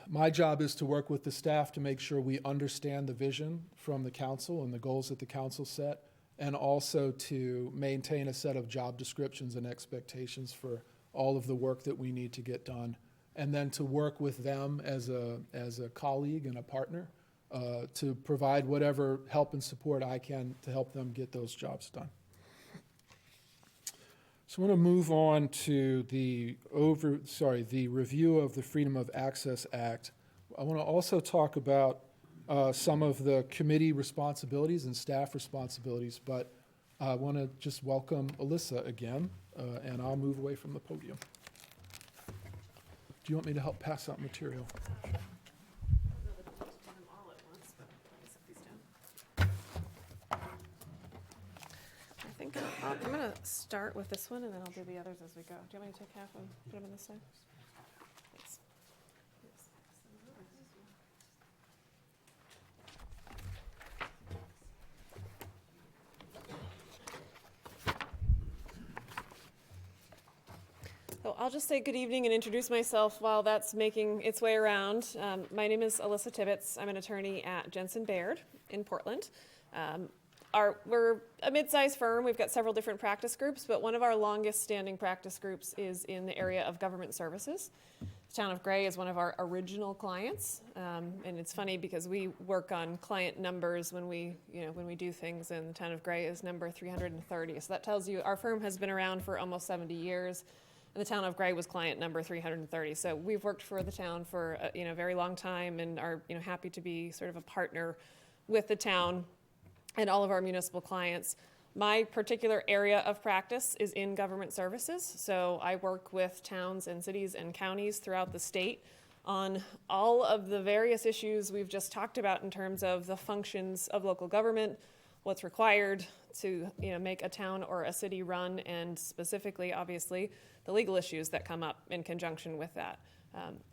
My job is to work with the staff to make sure we understand the vision from the council and the goals that the council set, and also to maintain a set of job descriptions and expectations for all of the work that we need to get done, and then to work with them as a colleague and a partner to provide whatever help and support I can to help them get those jobs done. So I want to move on to the review of the Freedom of Access Act. I want to also talk about some of the committee responsibilities and staff responsibilities, but I want to just welcome Alyssa again, and I'll move away from the podium. Do you want me to help pass out material? I think I'm going to start with this one, and then I'll do the others as we go. Do you want me to take half and put them in this side? Thanks. So I'll just say good evening and introduce myself while that's making its way around. My name is Alyssa Tibbetts. I'm an attorney at Jensen Baird in Portland. We're a mid-sized firm. We've got several different practice groups, but one of our longest standing practice groups is in the area of government services. The town of Gray is one of our original clients, and it's funny because we work on client numbers when we do things, and the town of Gray is number 330. So that tells you our firm has been around for almost 70 years, and the town of Gray was client number 330. So we've worked for the town for a very long time, and are happy to be sort of a partner with the town and all of our municipal clients. My particular area of practice is in government services. So I work with towns and cities and counties throughout the state on all of the various issues we've just talked about in terms of the functions of local government, what's required to make a town or a city run, and specifically, obviously, the legal issues that come up in conjunction with that.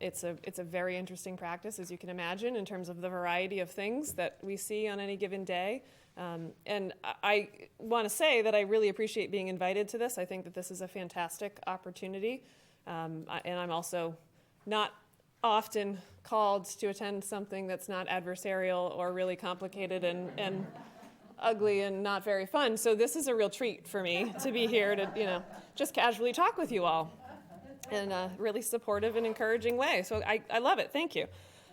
It's a very interesting practice, as you can imagine, in terms of the variety of things that we see on any given day. And I want to say that I really appreciate being invited to this. I think that this is a fantastic opportunity. And I'm also not often called to attend something that's not adversarial or really complicated and ugly and not very fun. So this is a real treat for me to be here to, just casually talk with you all in a really supportive and encouraging way. So I love it. Thank you.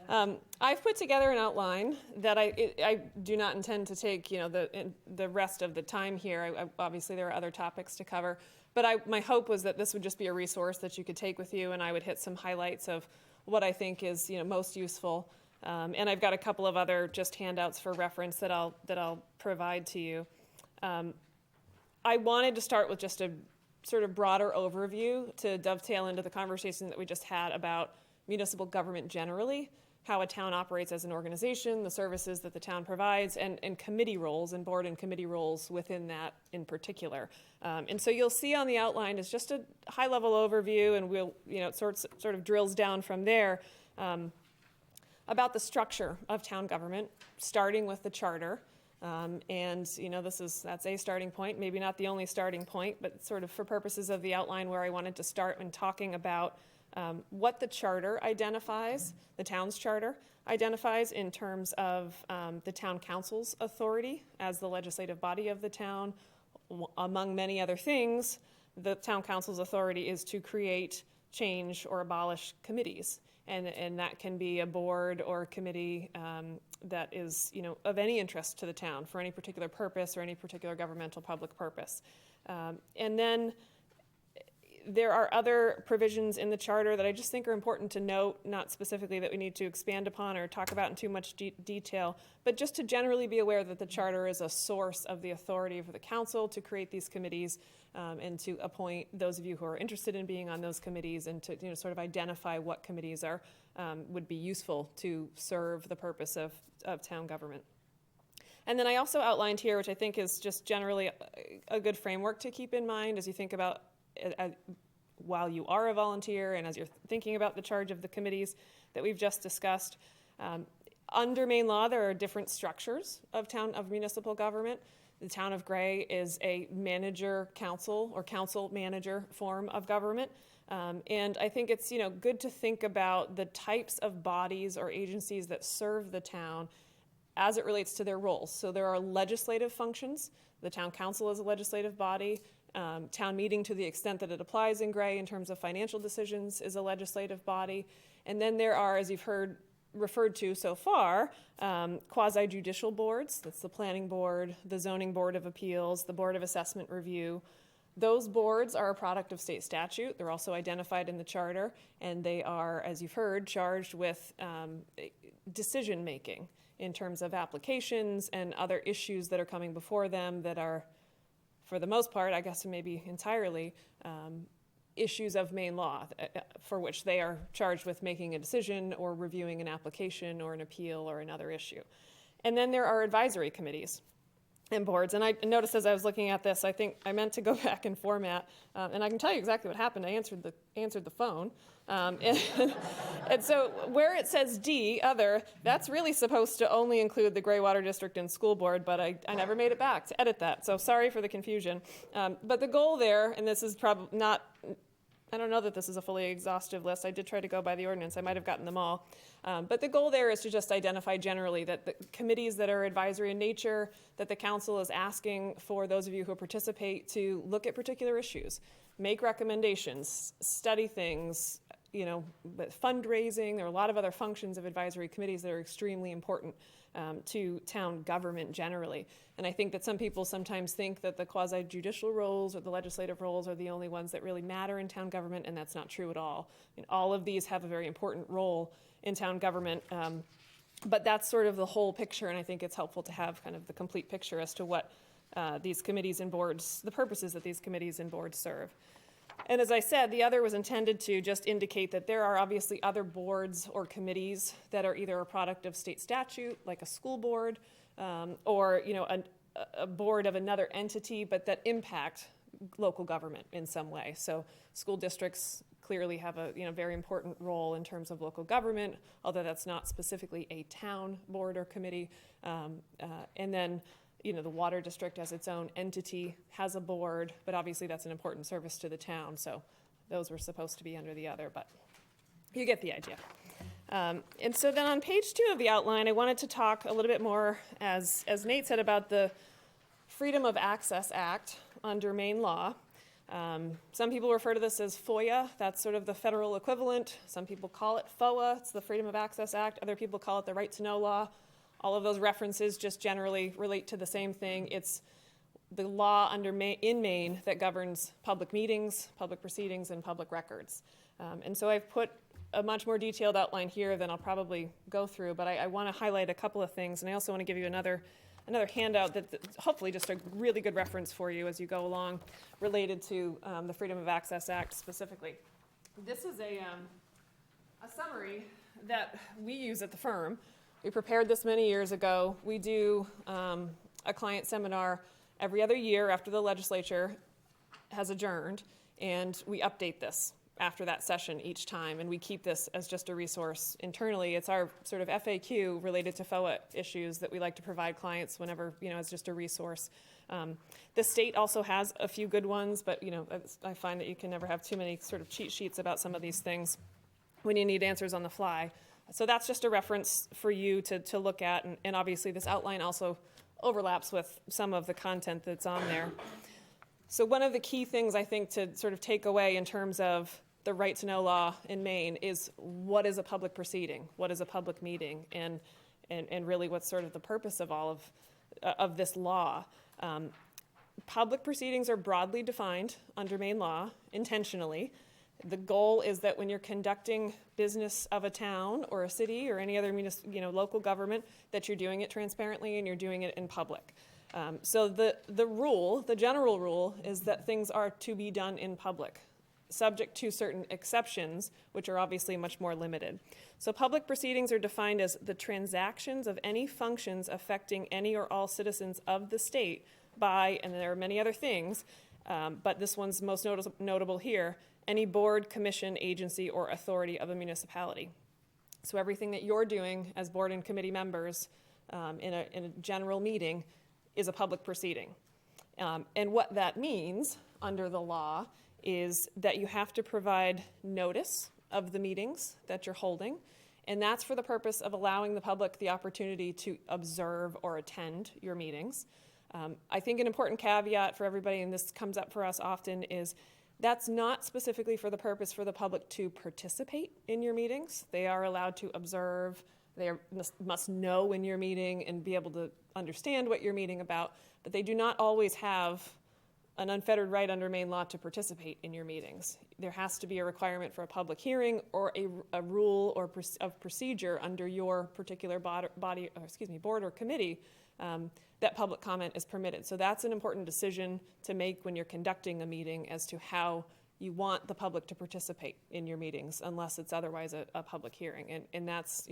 I've put together an outline that I do not intend to take, the rest of the time here. Obviously, there are other topics to cover, but my hope was that this would just be a resource that you could take with you, and I would hit some highlights of what I think is, most useful. And I've got a couple of other just handouts for reference that I'll provide to you. I wanted to start with just a sort of broader overview to dovetail into the conversation that we just had about municipal government generally, how a town operates as an organization, the services that the town provides, and committee roles, and board and committee roles within that in particular. And so you'll see on the outline is just a high-level overview, and we'll, it sort of drills down from there about the structure of town government, starting with the charter. And that's a starting point, maybe not the only starting point, but sort of for purposes of the outline where I wanted to start when talking about what the charter identifies, the town's charter identifies in terms of the town council's authority as the legislative body of the town, among many other things, the town council's authority is to create, change, or abolish committees. And that can be a board or a committee that is, of any interest to the town for any particular purpose or any particular governmental public purpose. And then there are other provisions in the charter that I just think are important to note, not specifically that we need to expand upon or talk about in too much detail, but just to generally be aware that the charter is a source of the authority for the council to create these committees and to appoint those of you who are interested in being on those committees, and to sort of identify what committees are would be useful to serve the purpose of town government. And then I also outlined here, which I think is just generally a good framework to keep in mind as you think about while you are a volunteer and as you're thinking about the charge of the committees that we've just discussed. Under Maine law, there are different structures of municipal government. The town of Gray is a manager council or council manager form of government. And I think it's good to think about the types of bodies or agencies that serve the town as it relates to their roles. So there are legislative functions. The town council is a legislative body. Town meeting, to the extent that it applies in Gray in terms of financial decisions, is a legislative body. And then there are, as you've heard referred to so far, quasi-judicial boards. That's the planning board, the zoning board of appeals, the board of assessment review. Those boards are a product of state statute. They're also identified in the charter, and they are, as you've heard, charged with decision-making in terms of applications and other issues that are coming before them that are, for the most part, I guess maybe entirely, issues of Maine law for which they are charged with making a decision or reviewing an application or an appeal or another issue. And then there are advisory committees and boards. And I noticed as I was looking at this, I think I meant to go back and format, and I can tell you exactly what happened. I answered the phone. And so where it says D, other, that's really supposed to only include the Gray Water District and School Board, but I never made it back to edit that. So sorry for the confusion. But the goal there, and this is probably not, I don't know that this is a fully exhaustive list. I did try to go by the ordinance. I might have gotten them all. But the goal there is to just identify generally that the committees that are advisory in nature, that the council is asking for those of you who participate to look at particular issues, make recommendations, study things, fundraising. There are a lot of other functions of advisory committees that are extremely important to town government generally. And I think that some people sometimes think that the quasi-judicial roles or the legislative roles are the only ones that really matter in town government, and that's not true at all. All of these have a very important role in town government, but that's sort of the whole picture, and I think it's helpful to have kind of the complete picture as to what these committees and boards, the purposes that these committees and boards serve. And as I said, the other was intended to just indicate that there are obviously other boards or committees that are either a product of state statute, like a school board, or a board of another entity, but that impact local government in some way. So school districts clearly have a very important role in terms of local government, although that's not specifically a town board or committee. And then the water district as its own entity has a board, but obviously that's an important service to the town, so those were supposed to be under the other, but you get the idea. And so then on page 2 of the outline, I wanted to talk a little bit more, as Nate said, about the Freedom of Access Act under Maine law. Some people refer to this as FOIA. That's sort of the federal equivalent. Some people call it FOAA. It's the Freedom of Access Act. Other people call it the Right to Know law. All of those references just generally relate to the same thing. It's the law in Maine that governs public meetings, public proceedings, and public records. And so I've put a much more detailed outline here than I'll probably go through, but I want to highlight a couple of things, and I also want to give you another handout that's hopefully just a really good reference for you as you go along related to the Freedom of Access Act specifically. This is a summary that we use at the firm. We prepared this many years ago. We do a client seminar every other year after the legislature has adjourned, and we update this after that session each time, and we keep this as just a resource internally. It's our sort of FAQ related to FOA issues that we like to provide clients whenever, as just a resource. The state also has a few good ones, but, I find that you can never have too many sort of cheat sheets about some of these things when you need answers on the fly. So that's just a reference for you to look at, and obviously this outline also overlaps with some of the content that's on there. So one of the key things I think to sort of take away in terms of the right to know law in Maine is what is a public proceeding? What is a public meeting? And really what's sort of the purpose of all of this law. Public proceedings are broadly defined under Maine law intentionally. The goal is that when you're conducting business of a town or a city or any other local government, that you're doing it transparently and you're doing it in public. So the general rule is that things are to be done in public, subject to certain exceptions, which are obviously much more limited. So public proceedings are defined as the transactions of any functions affecting any or all citizens of the state by, and there are many other things, but this one's most notable here, any board, commission, agency, or authority of a municipality. So everything that you're doing as board and committee members in a general meeting is a public proceeding. And what that means under the law is that you have to provide notice of the meetings that you're holding, and that's for the purpose of allowing the public the opportunity to observe or attend your meetings. I think an important caveat for everybody, and this comes up for us often, is that's not specifically for the purpose for the public to participate in your meetings. They are allowed to observe, they must know when you're meeting and be able to understand what you're meeting about, but they do not always have an unfettered right under Maine law to participate in your meetings. There has to be a requirement for a public hearing or a rule or of procedure under your particular board or committee that public comment is permitted. So that's an important decision to make when you're conducting a meeting as to how you want the public to participate in your meetings, unless it's otherwise a public hearing. And that's,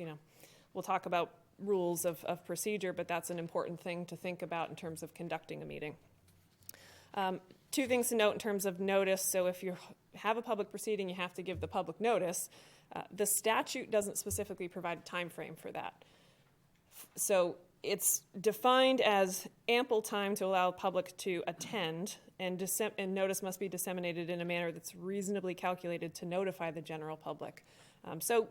we'll talk about rules of procedure, but that's an important thing to think about in terms of conducting a meeting. Two things to note in terms of notice. So if you have a public proceeding, you have to give the public notice. The statute doesn't specifically provide a time frame for that. So it's defined as ample time to allow the public to attend, and notice must be disseminated in a manner that's reasonably calculated to notify the general public. So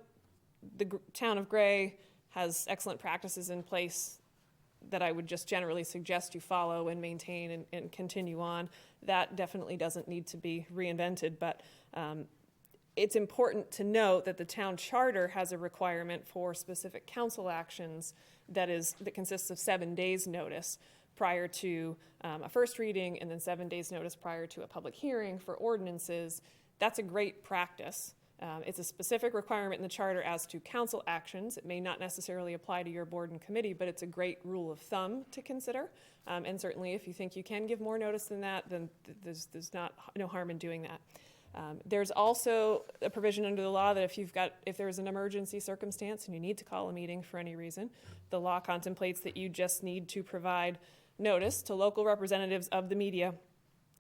the town of Gray has excellent practices in place that I would just generally suggest you follow and maintain and continue on. That definitely doesn't need to be reinvented, but it's important to note that the town charter has a requirement for specific council actions that consists of 7 days notice prior to a first reading, and then 7 days notice prior to a public hearing for ordinances. That's a great practice. It's a specific requirement in the charter as to council actions. It may not necessarily apply to your board and committee, but it's a great rule of thumb to consider. And certainly if you think you can give more notice than that, then there's no harm in doing that. There's also a provision under the law that if there's an emergency circumstance and you need to call a meeting for any reason, the law contemplates that you just need to provide notice to local representatives of the media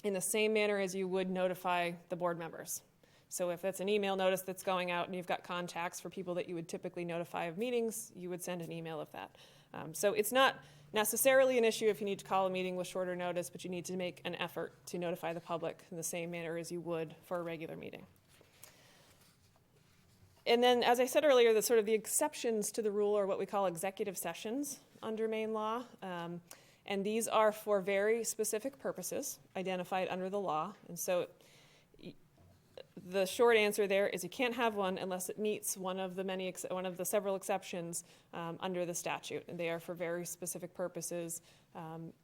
in the same manner as you would notify the board members. So if it's an email notice that's going out and you've got contacts for people that you would typically notify of meetings, you would send an email of that. So it's not necessarily an issue if you need to call a meeting with shorter notice, but you need to make an effort to notify the public in the same manner as you would for a regular meeting. And then, as I said earlier, the exceptions to the rule are what we call executive sessions under Maine law. And these are for very specific purposes identified under the law. And so the short answer there is you can't have one unless it meets one of the several exceptions under the statute, and they are for very specific purposes.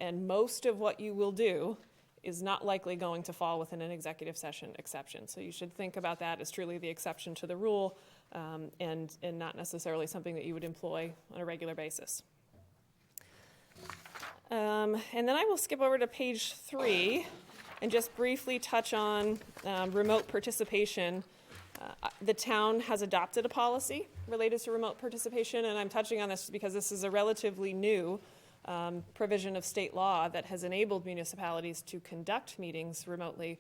And most of what you will do is not likely going to fall within an executive session exception. So you should think about that as truly the exception to the rule, and not necessarily something that you would employ on a regular basis. And then I will skip over to page 3. And just briefly touch on remote participation. The town has adopted a policy related to remote participation, and I'm touching on this because this is a relatively new provision of state law that has enabled municipalities to conduct meetings remotely.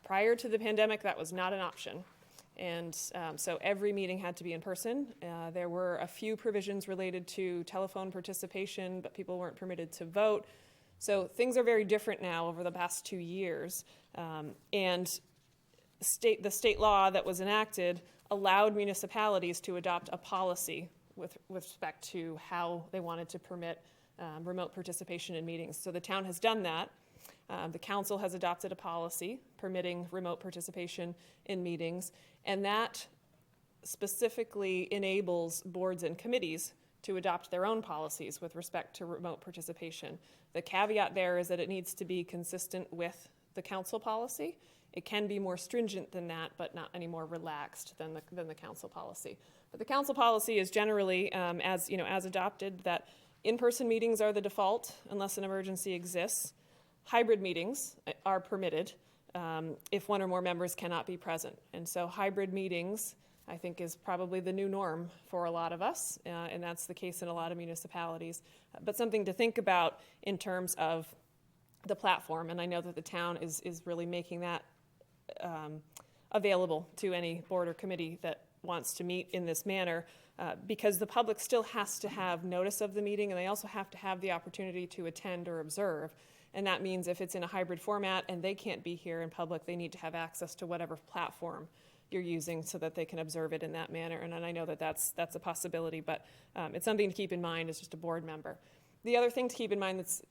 Prior to the pandemic, that was not an option. And so every meeting had to be in person. There were a few provisions related to telephone participation, but people weren't permitted to vote. So things are very different now over the past 2 years, and the state law that was enacted allowed municipalities to adopt a policy with respect to how they wanted to permit remote participation in meetings. So the town has done that. The council has adopted a policy permitting remote participation in meetings, and that specifically enables boards and committees to adopt their own policies with respect to remote participation. The caveat there is that it needs to be consistent with the council policy. It can be more stringent than that, but not any more relaxed than the council policy. But the council policy is generally, as adopted, that in-person meetings are the default unless an emergency exists. Hybrid meetings are permitted if one or more members cannot be present. And so hybrid meetings, I think, is probably the new norm for a lot of us, and that's the case in a lot of municipalities. But something to think about in terms of the platform, and I know that the town is really making that available to any board or committee that wants to meet in this manner, because the public still has to have notice of the meeting, and they also have to have the opportunity to attend or observe. And that means if it's in a hybrid format and they can't be here in public, they need to have access to whatever platform you're using so that they can observe it in that manner. And I know that that's a possibility, but it's something to keep in mind as just a board member. The other thing to keep in mind that's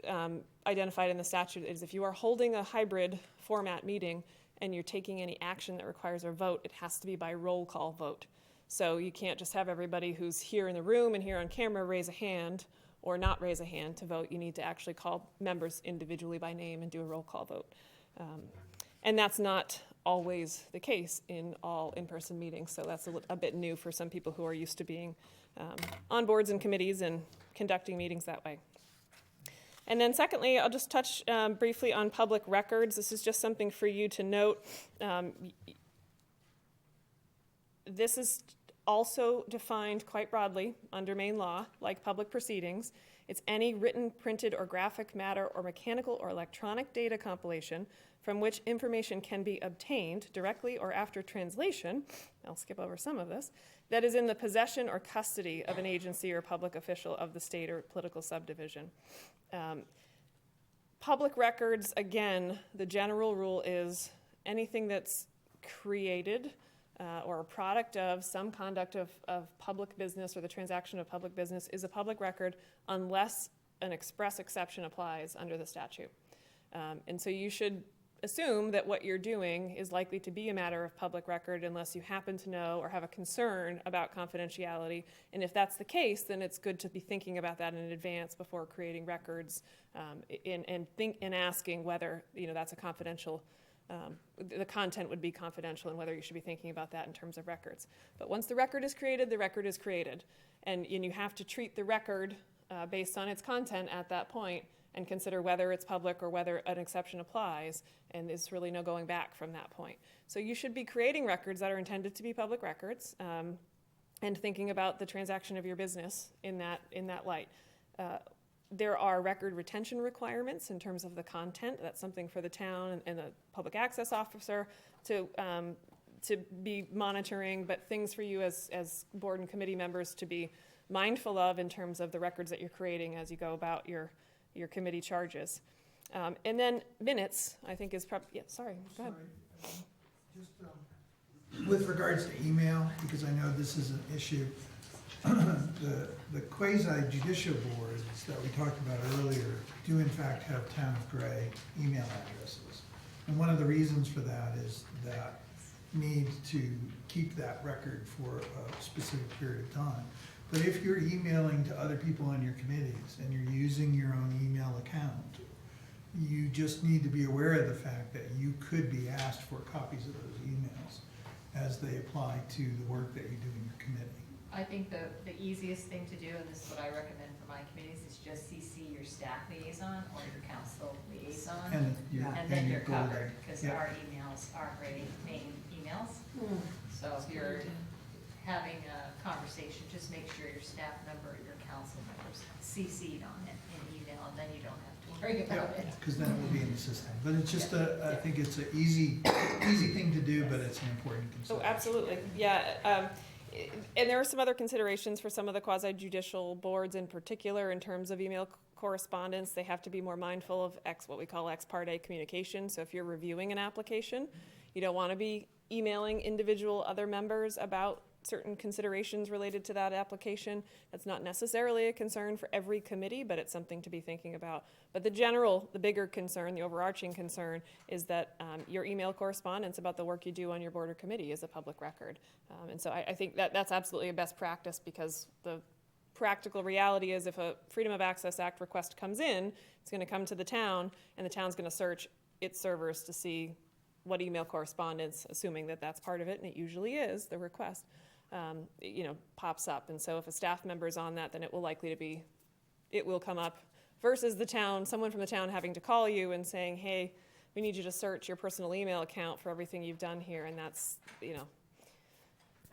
identified in the statute is if you are holding a hybrid format meeting and you're taking any action that requires a vote, it has to be by roll call vote. So you can't just have everybody who's here in the room and here on camera raise a hand or not raise a hand to vote. You need to actually call members individually by name and do a roll call vote. And that's not always the case in all in-person meetings, so that's a bit new for some people who are used to being on boards and committees and conducting meetings that way. And then secondly, I'll just touch briefly on public records. This is just something for you to note. This is also defined quite broadly under Maine law, like public proceedings. It's any written, printed, or graphic matter or mechanical or electronic data compilation from which information can be obtained directly or after translation, I'll skip over some of this, that is in the possession or custody of an agency or public official of the state or political subdivision. Public records, again, the general rule is anything that's created or a product of some conduct of public business or the transaction of public business is a public record unless an express exception applies under the statute. And so you should assume that what you're doing is likely to be a matter of public record unless you happen to know or have a concern about confidentiality. And if that's the case, then it's good to be thinking about that in advance before creating records and asking whether that's a confidential the content would be confidential and whether you should be thinking about that in terms of records. But once the record is created, the record is created. And you have to treat the record based on its content at that point and consider whether it's public or whether an exception applies, and there's really no going back from that point. So you should be creating records that are intended to be public records and thinking about the transaction of your business in that light. There are record retention requirements in terms of the content. That's something for the town and the public access officer to be monitoring, but things for you as board and committee members to be mindful of in terms of the records that you're creating as you go about your committee charges. And then minutes, I think is probably, sorry, go ahead. Just with regards to email, because I know this is an issue, the quasi-judicial boards that we talked about earlier do in fact have town of Gray email addresses. And one of the reasons for that is that need to keep that record for a specific period of time. But if you're emailing to other people on your committees and you're using your own email account, you just need to be aware of the fact that you could be asked for copies of those emails as they apply to the work that you do in your committee. I think the easiest thing to do, and this is what I recommend for my committees, is just CC your staff liaison or your council liaison, and then you're covered, because our emails aren't really main emails. So if you're having a conversation, just make sure your staff member, your council members CC'd on it in email, and then you don't have to worry about it. Because then it will be in the system. But it's just I think it's an easy thing to do, but it's an important consideration. Oh, absolutely, yeah. And there are some other considerations for some of the quasi-judicial boards in particular in terms of email correspondence. They have to be more mindful of what we call ex parte communication. So if you're reviewing an application, you don't want to be emailing individual other members about certain considerations related to that application. That's not necessarily a concern for every committee, but it's something to be thinking about. But the bigger concern, the overarching concern, is that your email correspondence about the work you do on your board or committee is a public record. And so I think that's absolutely a best practice, because the practical reality is if a Freedom of Access Act request comes in, it's going to come to the town, and the town's going to search its servers to see what email correspondence, assuming that that's part of it, and it usually is, the request, pops up. And so if a staff member is on that, then it will come up, versus someone from the town having to call you and saying, hey, we need you to search your personal email account for everything you've done here. And that's,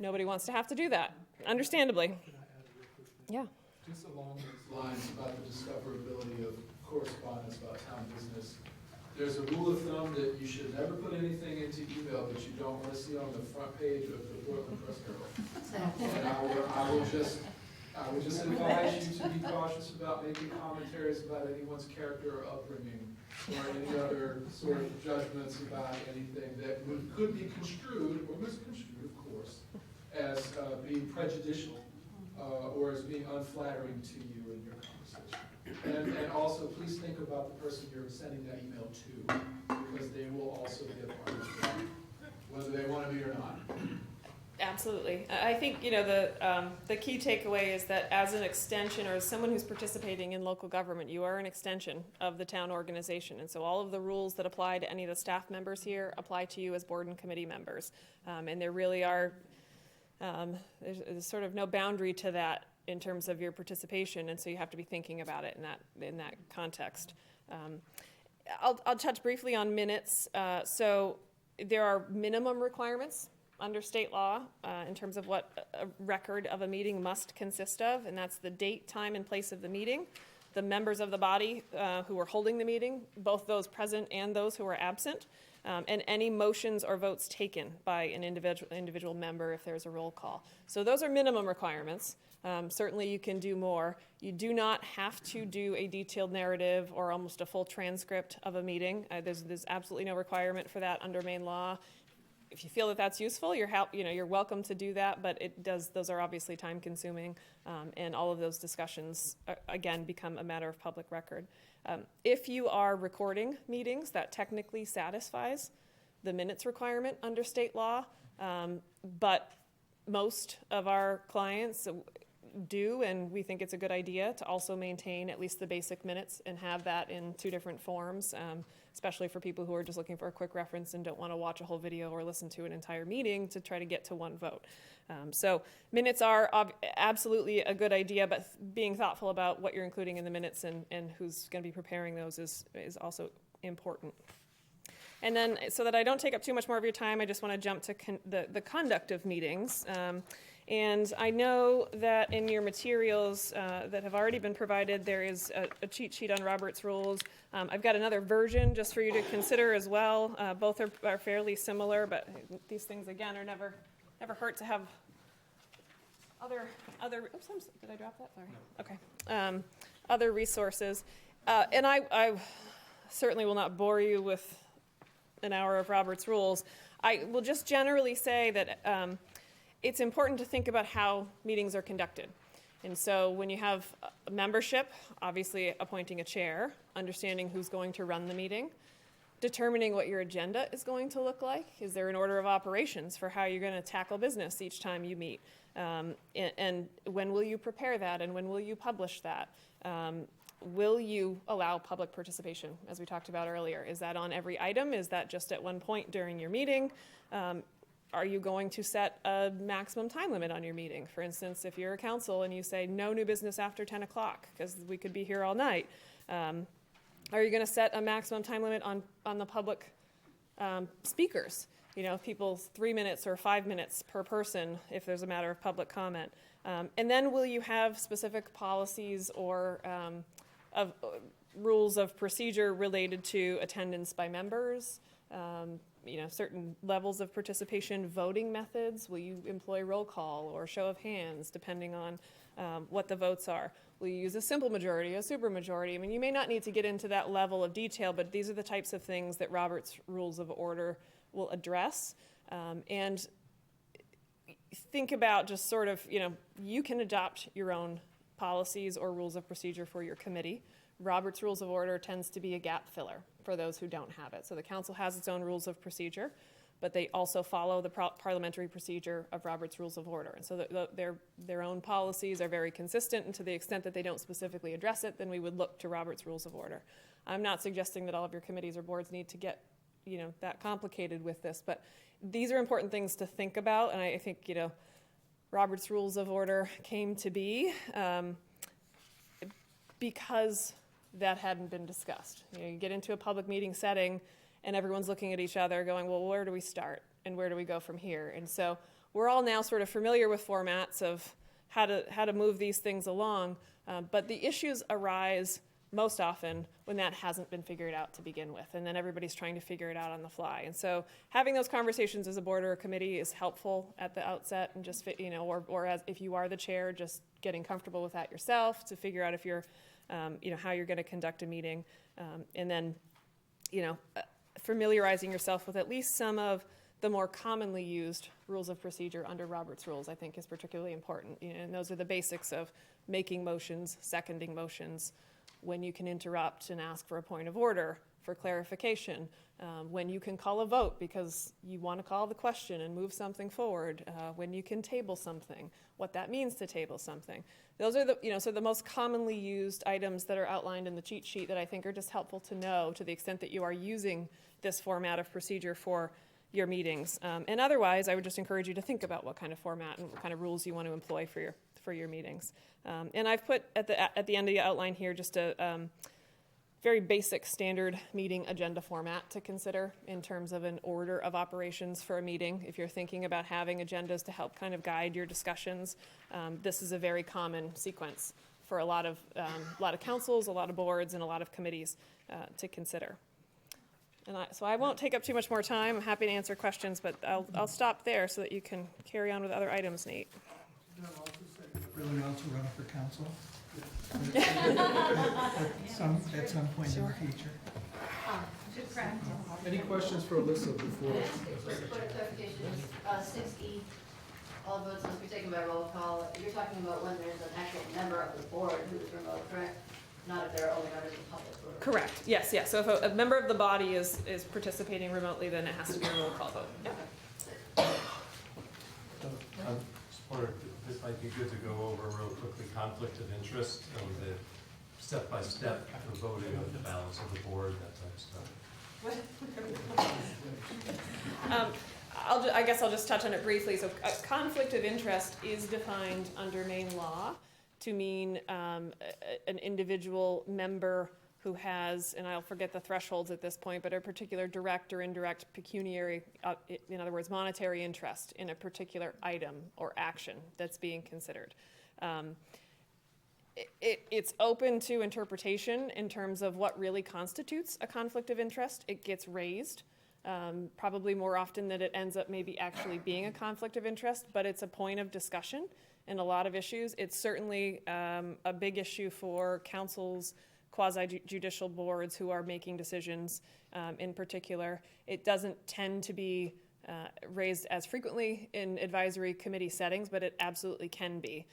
nobody wants to have to do that, understandably. Can I add a real quick thing? Yeah. Just along those lines about the discoverability of correspondence about town business, there's a rule of thumb that you should never put anything into email that you don't want to see on the front page of the Portland Press Herald. And I will just advise you to be cautious about making commentaries about anyone's character or upbringing, or any other sort of judgments about anything that could be construed, or misconstrued, of course, as being prejudicial or as being unflattering to you in your conversation. And also, please think about the person you're sending that email to, because they will also be a part of that, whether they want to be or not. Absolutely. I think, the key takeaway is that as an extension, or as someone who's participating in local government, you are an extension of the town organization. And so all of the rules that apply to any of the staff members here apply to you as board and committee members. And there really are, there's sort of no boundary to that in terms of your participation. And so you have to be thinking about it in that context. I'll touch briefly on minutes. So there are minimum requirements under state law in terms of what a record of a meeting must consist of, and that's the date, time, and place of the meeting, the members of the body who are holding the meeting, both those present and those who are absent, and any motions or votes taken by an individual member if there's a roll call. So those are minimum requirements. Certainly you can do more. You do not have to do a detailed narrative or almost a full transcript of a meeting. There's absolutely no requirement for that under Maine law. If you feel that that's useful, you're welcome to do that, but those are obviously time consuming, and all of those discussions, again, become a matter of public record. If you are recording meetings, that technically satisfies the minutes requirement under state law, but most of our clients do, and we think it's a good idea to also maintain at least the basic minutes and have that in two different forms, especially for people who are just looking for a quick reference and don't want to watch a whole video or listen to an entire meeting to try to get to one vote. So minutes are absolutely a good idea, but being thoughtful about what you're including in the minutes and who's going to be preparing those is also important. And then, so that I don't take up too much more of your time, I just want to jump to the conduct of meetings. And I know that in your materials that have already been provided, there is a cheat sheet on Robert's rules. I've got another version just for you to consider as well. Both are fairly similar, but these things, again, are never hurt to have other. Oops, did I drop that? Sorry. Okay. Other resources, and I certainly will not bore you with an hour of Robert's rules. I will just generally say that it's important to think about how meetings are conducted. And so when you have a membership, obviously appointing a chair, understanding who's going to run the meeting, determining what your agenda is going to look like. Is there an order of operations for how you're going to tackle business each time you meet? And when will you prepare that, and when will you publish that? Will you allow public participation, as we talked about earlier? Is that on every item? Is that just at one point during your meeting? Are you going to set a maximum time limit on your meeting? For instance, if you're a council and you say no new business after 10 o'clock, because we could be here all night, are you going to set a maximum time limit on the public speakers? People's 3 minutes or 5 minutes per person if there's a matter of public comment. And then will you have specific policies or of rules of procedure related to attendance by members, certain levels of participation, voting methods? Will you employ roll call or show of hands, depending on what the votes are? Will you use a simple majority, a supermajority? I mean, you may not need to get into that level of detail, but these are the types of things that Robert's Rules of Order will address. And think about just sort of, you can adopt your own policies or rules of procedure for your committee. Robert's Rules of Order tends to be a gap filler for those who don't have it. So the council has its own rules of procedure, but they also follow the parliamentary procedure of Robert's Rules of Order. And so their own policies are very consistent, and to the extent that they don't specifically address it, then we would look to Robert's Rules of Order. I'm not suggesting that all of your committees or boards need to get that complicated with this, but these are important things to think about, and I think, Robert's Rules of Order came to be because that hadn't been discussed. You get into a public meeting setting and everyone's looking at each other going, well, where do we start and where do we go from here? And so we're all now sort of familiar with formats of how to move these things along, but the issues arise most often when that hasn't been figured out to begin with, and then everybody's trying to figure it out on the fly. And so having those conversations as a board or a committee is helpful at the outset, and just or as if you are the chair, just getting comfortable with that yourself to figure out if you're how you're going to conduct a meeting, and then familiarizing yourself with at least some of the more commonly used rules of procedure under Robert's Rules, I think, is particularly important. And those are the basics of making motions, seconding motions, when you can interrupt and ask for a point of order, for clarification, when you can call a vote because you want to call the question and move something forward, when you can table something, what that means to table something. Those are the most commonly used items that are outlined in the cheat sheet that I think are just helpful to know to the extent that you are using this format of procedure for your meetings. And otherwise, I would just encourage you to think about what kind of format and what kind of rules you want to employ for your meetings. And I've put at the end of the outline here just a very basic standard meeting agenda format to consider in terms of an order of operations for a meeting. If you're thinking about having agendas to help kind of guide your discussions, this is a very common sequence for a lot of councils, a lot of boards, and a lot of committees to consider. And so I won't take up too much more time. I'm happy to answer questions, but I'll stop there so that you can carry on with other items, Nate. Really also run for council at some point in the future. Good practice. Any questions for Alyssa before? Just for clarification, 6E, all votes must be taken by roll call. You're talking about when there's an actual member of the board who is remote, correct? Not if there are only members of the public who are remote. Correct, yes. So if a member of the body is participating remotely, then it has to be a roll call vote. Yeah. I'm just wondering, this might be good to go over real quickly, conflict of interest and the step-by-step for voting of the balance of the board, that type of stuff. I guess I'll just touch on it briefly. So conflict of interest is defined under Maine law to mean an individual member who has, and I'll forget the thresholds at this point, but a particular direct or indirect pecuniary, in other words, monetary interest in a particular item or action that's being considered. It's open to interpretation in terms of what really constitutes a conflict of interest. It gets raised, probably more often than it ends up maybe actually being a conflict of interest, but it's a point of discussion in a lot of issues. It's certainly a big issue for councils, quasi-judicial boards who are making decisions in particular. It doesn't tend to be raised as frequently in advisory committee settings, but it absolutely can be,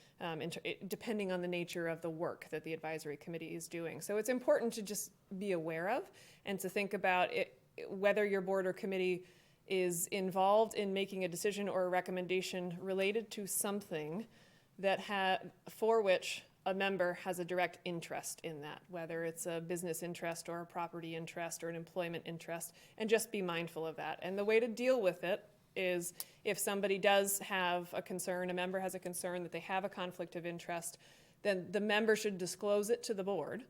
depending on the nature of the work that the advisory committee is doing. So it's important to just be aware of and to think about it, whether your board or committee is involved in making a decision or a recommendation related to something that for which a member has a direct interest in that, whether it's a business interest or a property interest or an employment interest, and just be mindful of that. And the way to deal with it is if somebody does have a concern, a member has a concern that they have a conflict of interest, then the member should disclose it to the board,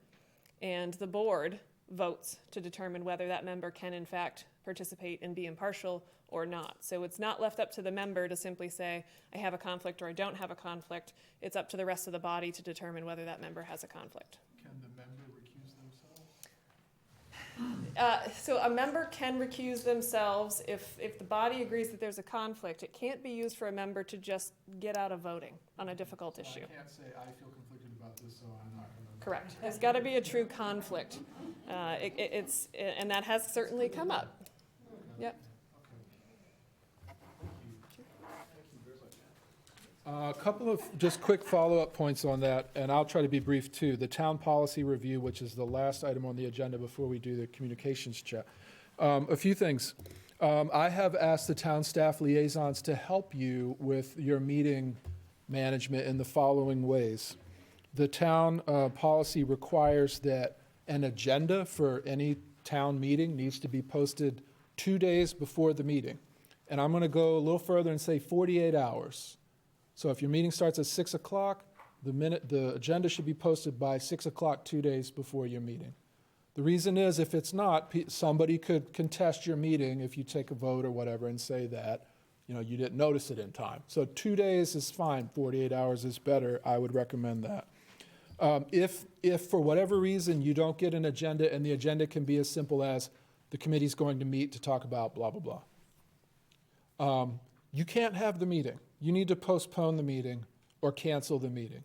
and the board votes to determine whether that member can in fact participate and be impartial or not. So it's not left up to the member to simply say, I have a conflict or I don't have a conflict. It's up to the rest of the body to determine whether that member has a conflict. Can the member recuse themselves? So a member can recuse themselves if the body agrees that there's a conflict. It can't be used for a member to just get out of voting on a difficult issue. I can't say I feel conflicted about this, so I'm not going to. Correct. There's got to be a true conflict. And that has certainly come up. Yep. A couple of just quick follow-up points on that, and I'll try to be brief too. The town policy review, which is the last item on the agenda before we do the communications chat. A few things. I have asked the town staff liaisons to help you with your meeting management in the following ways. The town policy requires that an agenda for any town meeting needs to be posted 2 days before the meeting. And I'm going to go a little further and say 48 hours. So if your meeting starts at 6 o'clock, the agenda should be posted by 6 o'clock 2 days before your meeting. The reason is, if it's not, somebody could contest your meeting if you take a vote or whatever and say that, you didn't notice it in time. So 2 days is fine, 48 hours is better. I would recommend that. If for whatever reason you don't get an agenda, and the agenda can be as simple as the committee's going to meet to talk about blah, blah, blah. You can't have the meeting. You need to postpone the meeting or cancel the meeting.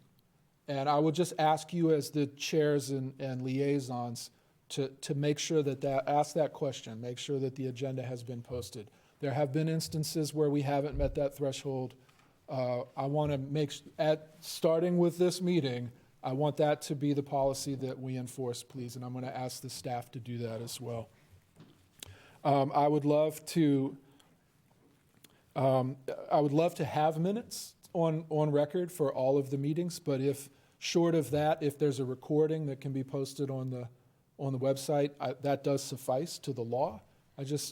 And I would just ask you as the chairs and liaisons to make sure ask that question, make sure that the agenda has been posted. There have been instances where we haven't met that threshold. I want to starting with this meeting, I want that to be the policy that we enforce, please, and I'm going to ask the staff to do that as well. I would love to have minutes on record for all of the meetings, but if short of that, if there's a recording that can be posted on the website, that does suffice to the law.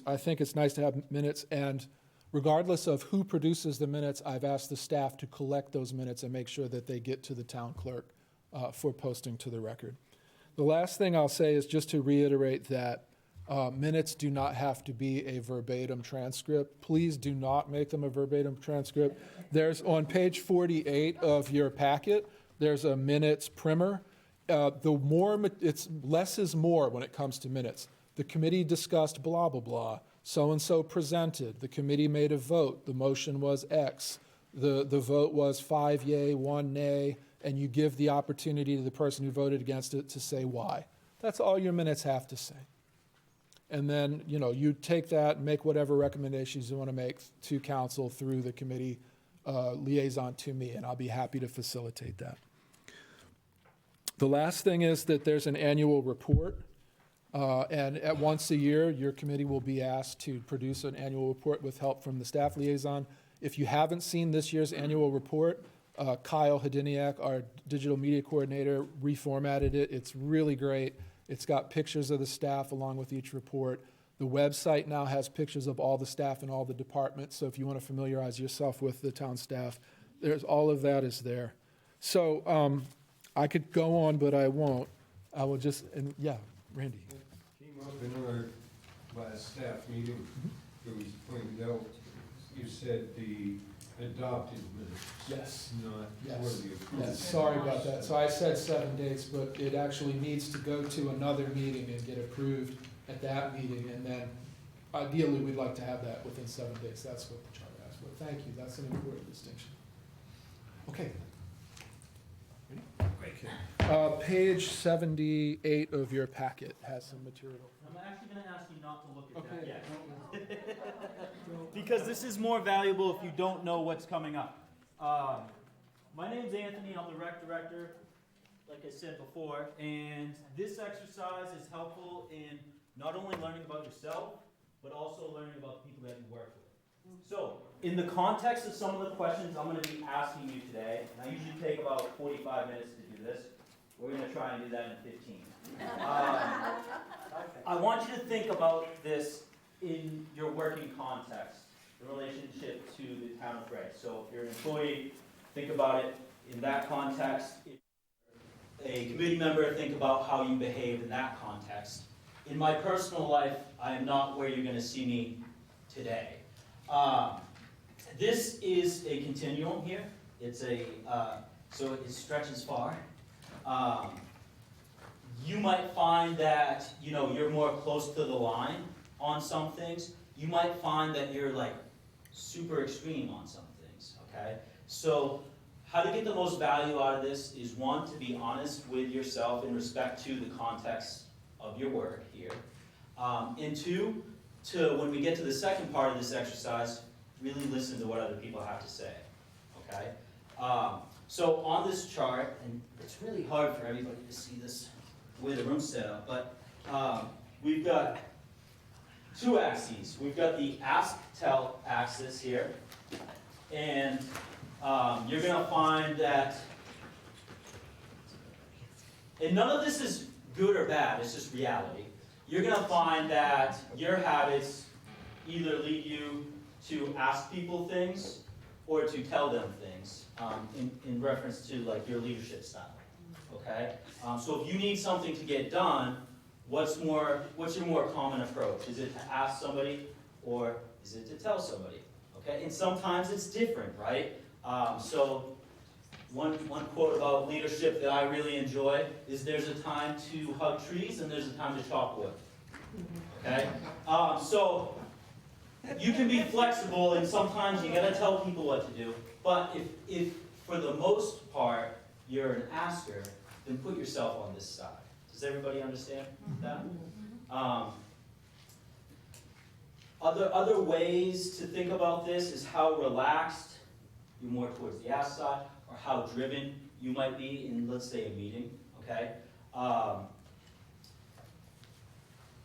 I think it's nice to have minutes, and regardless of who produces the minutes, I've asked the staff to collect those minutes and make sure that they get to the town clerk for posting to the record. The last thing I'll say is just to reiterate that minutes do not have to be a verbatim transcript. Please do not make them a verbatim transcript. There's on page 48 of your packet, there's a minutes primer. It's less is more when it comes to minutes. The committee discussed blah, blah, blah. So-and-so presented. The committee made a vote. The motion was X. The vote was 5 yay, 1 nay, and you give the opportunity to the person who voted against it to say why. That's all your minutes have to say. And then, you take that and make whatever recommendations you want to make to council through the committee liaison to me, and I'll be happy to facilitate that. The last thing is that there's an annual report, and at once a year, your committee will be asked to produce an annual report with help from the staff liaison. If you haven't seen this year's annual report, Kyle Hediniak, our digital media coordinator, reformatted it. It's really great. It's got pictures of the staff along with each report. The website now has pictures of all the staff and all the departments, so if you want to familiarize yourself with the town staff, all of that is there. So I could go on, but I won't. I will just, Randy. Came up in our last staff meeting, it was pointed out, you said the adopted minutes. Yes. Not Yes. worthy of approval. Yes, sorry about that. So I said 7 days, but it actually needs to go to another meeting and get approved at that meeting, and then ideally, we'd like to have that within 7 days. That's what the charter asks for. Thank you, that's an important distinction. Okay. Great. Page 78 of your packet has some material. I'm actually going to ask you not to look at Okay. that yet. Because this is more valuable if you don't know what's coming up. My name's Anthony, I'm the rec director, like I said before, and this exercise is helpful in not only learning about yourself, but also learning about the people that you work with. So, in the context of some of the questions I'm going to be asking you today, and I usually take about 45 minutes to do this, we're going to try and do that in 15. I want you to think about this in your working context, the relationship to the town of Gray. So if you're an employee, think about it in that context. If you're a committee member, think about how you behave in that context. In my personal life, I am not where you're going to see me today. This is a continuum here. It's so it stretches far. You might find that, you're more close to the line on some things. You might find that you're like super extreme on some things, okay? So how to get the most value out of this is, one, to be honest with yourself in respect to the context of your work here. And two, to, when we get to the second part of this exercise, really listen to what other people have to say, okay? So on this chart, and it's really hard for everybody to see this the way the room's set up, but we've got two axes. We've got the ask-tell axis here, and you're going to find that, and none of this is good or bad, it's just reality. You're going to find that your habits either lead you to ask people things or to tell them things in reference to like your leadership style. Okay? So if you need something to get done, what's your more common approach? Is it to ask somebody or is it to tell somebody? Okay? And sometimes it's different, right? So one quote about leadership that I really enjoy is there's a time to hug trees and there's a time to chop wood. Okay? So you can be flexible and sometimes you gotta tell people what to do, but if for the most part you're an asker, then put yourself on this side. Does everybody understand that? Other ways to think about this is how relaxed you're more towards the ask side, or how driven you might be in, let's say, a meeting, okay?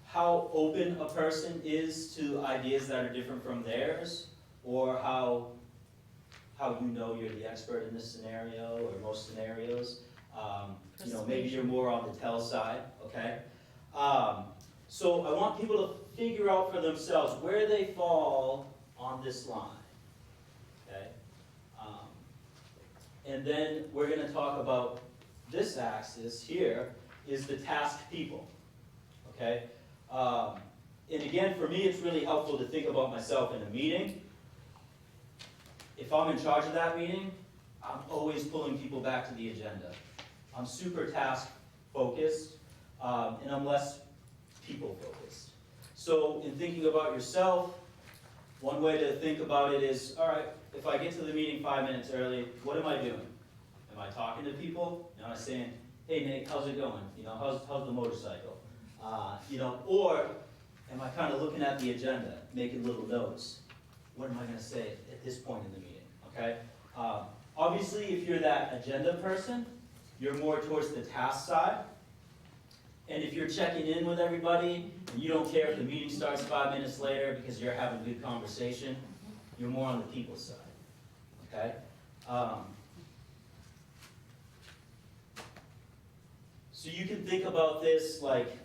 How open a person is to ideas that are different from theirs, or how you know you're the expert in this scenario, or most scenarios. Maybe you're more on the tell side, okay? So I want people to figure out for themselves where they fall on this line, okay? And then we're going to talk about this axis here is the task people, okay? And again, for me, it's really helpful to think about myself in a meeting. If I'm in charge of that meeting, I'm always pulling people back to the agenda. I'm super task focused, and I'm less people focused. So in thinking about yourself, one way to think about it is, all right, if I get to the meeting 5 minutes early, what am I doing? Am I talking to people? Am I saying, hey Nate, how's it going? How's the motorcycle? Or am I kind of looking at the agenda, making little notes? What am I going to say at this point in the meeting? Okay. Obviously, if you're that agenda person, you're more towards the task side. And if you're checking in with everybody, and you don't care if the meeting starts 5 minutes later because you're having a good conversation, you're more on the people side. Okay? So you can think about this like,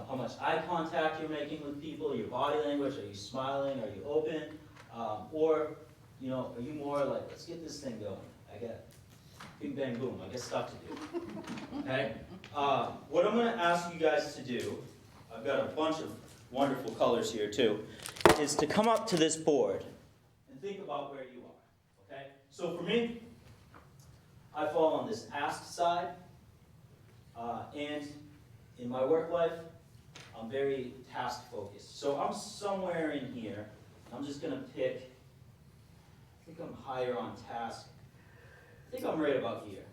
how much eye contact you're making with people, your body language, are you smiling, are you open? Or, are you more like, let's get this thing going. I got bing, bang, boom, I got stuff to do. Okay? What I'm going to ask you guys to do, I've got a bunch of wonderful colors here too, is to come up to this board and think about where you are. Okay? So for me, I fall on this ask side, and in my work life, I'm very task focused. So I'm somewhere in here. I'm just going to pick, I think I'm higher on task. I think I'm right about here.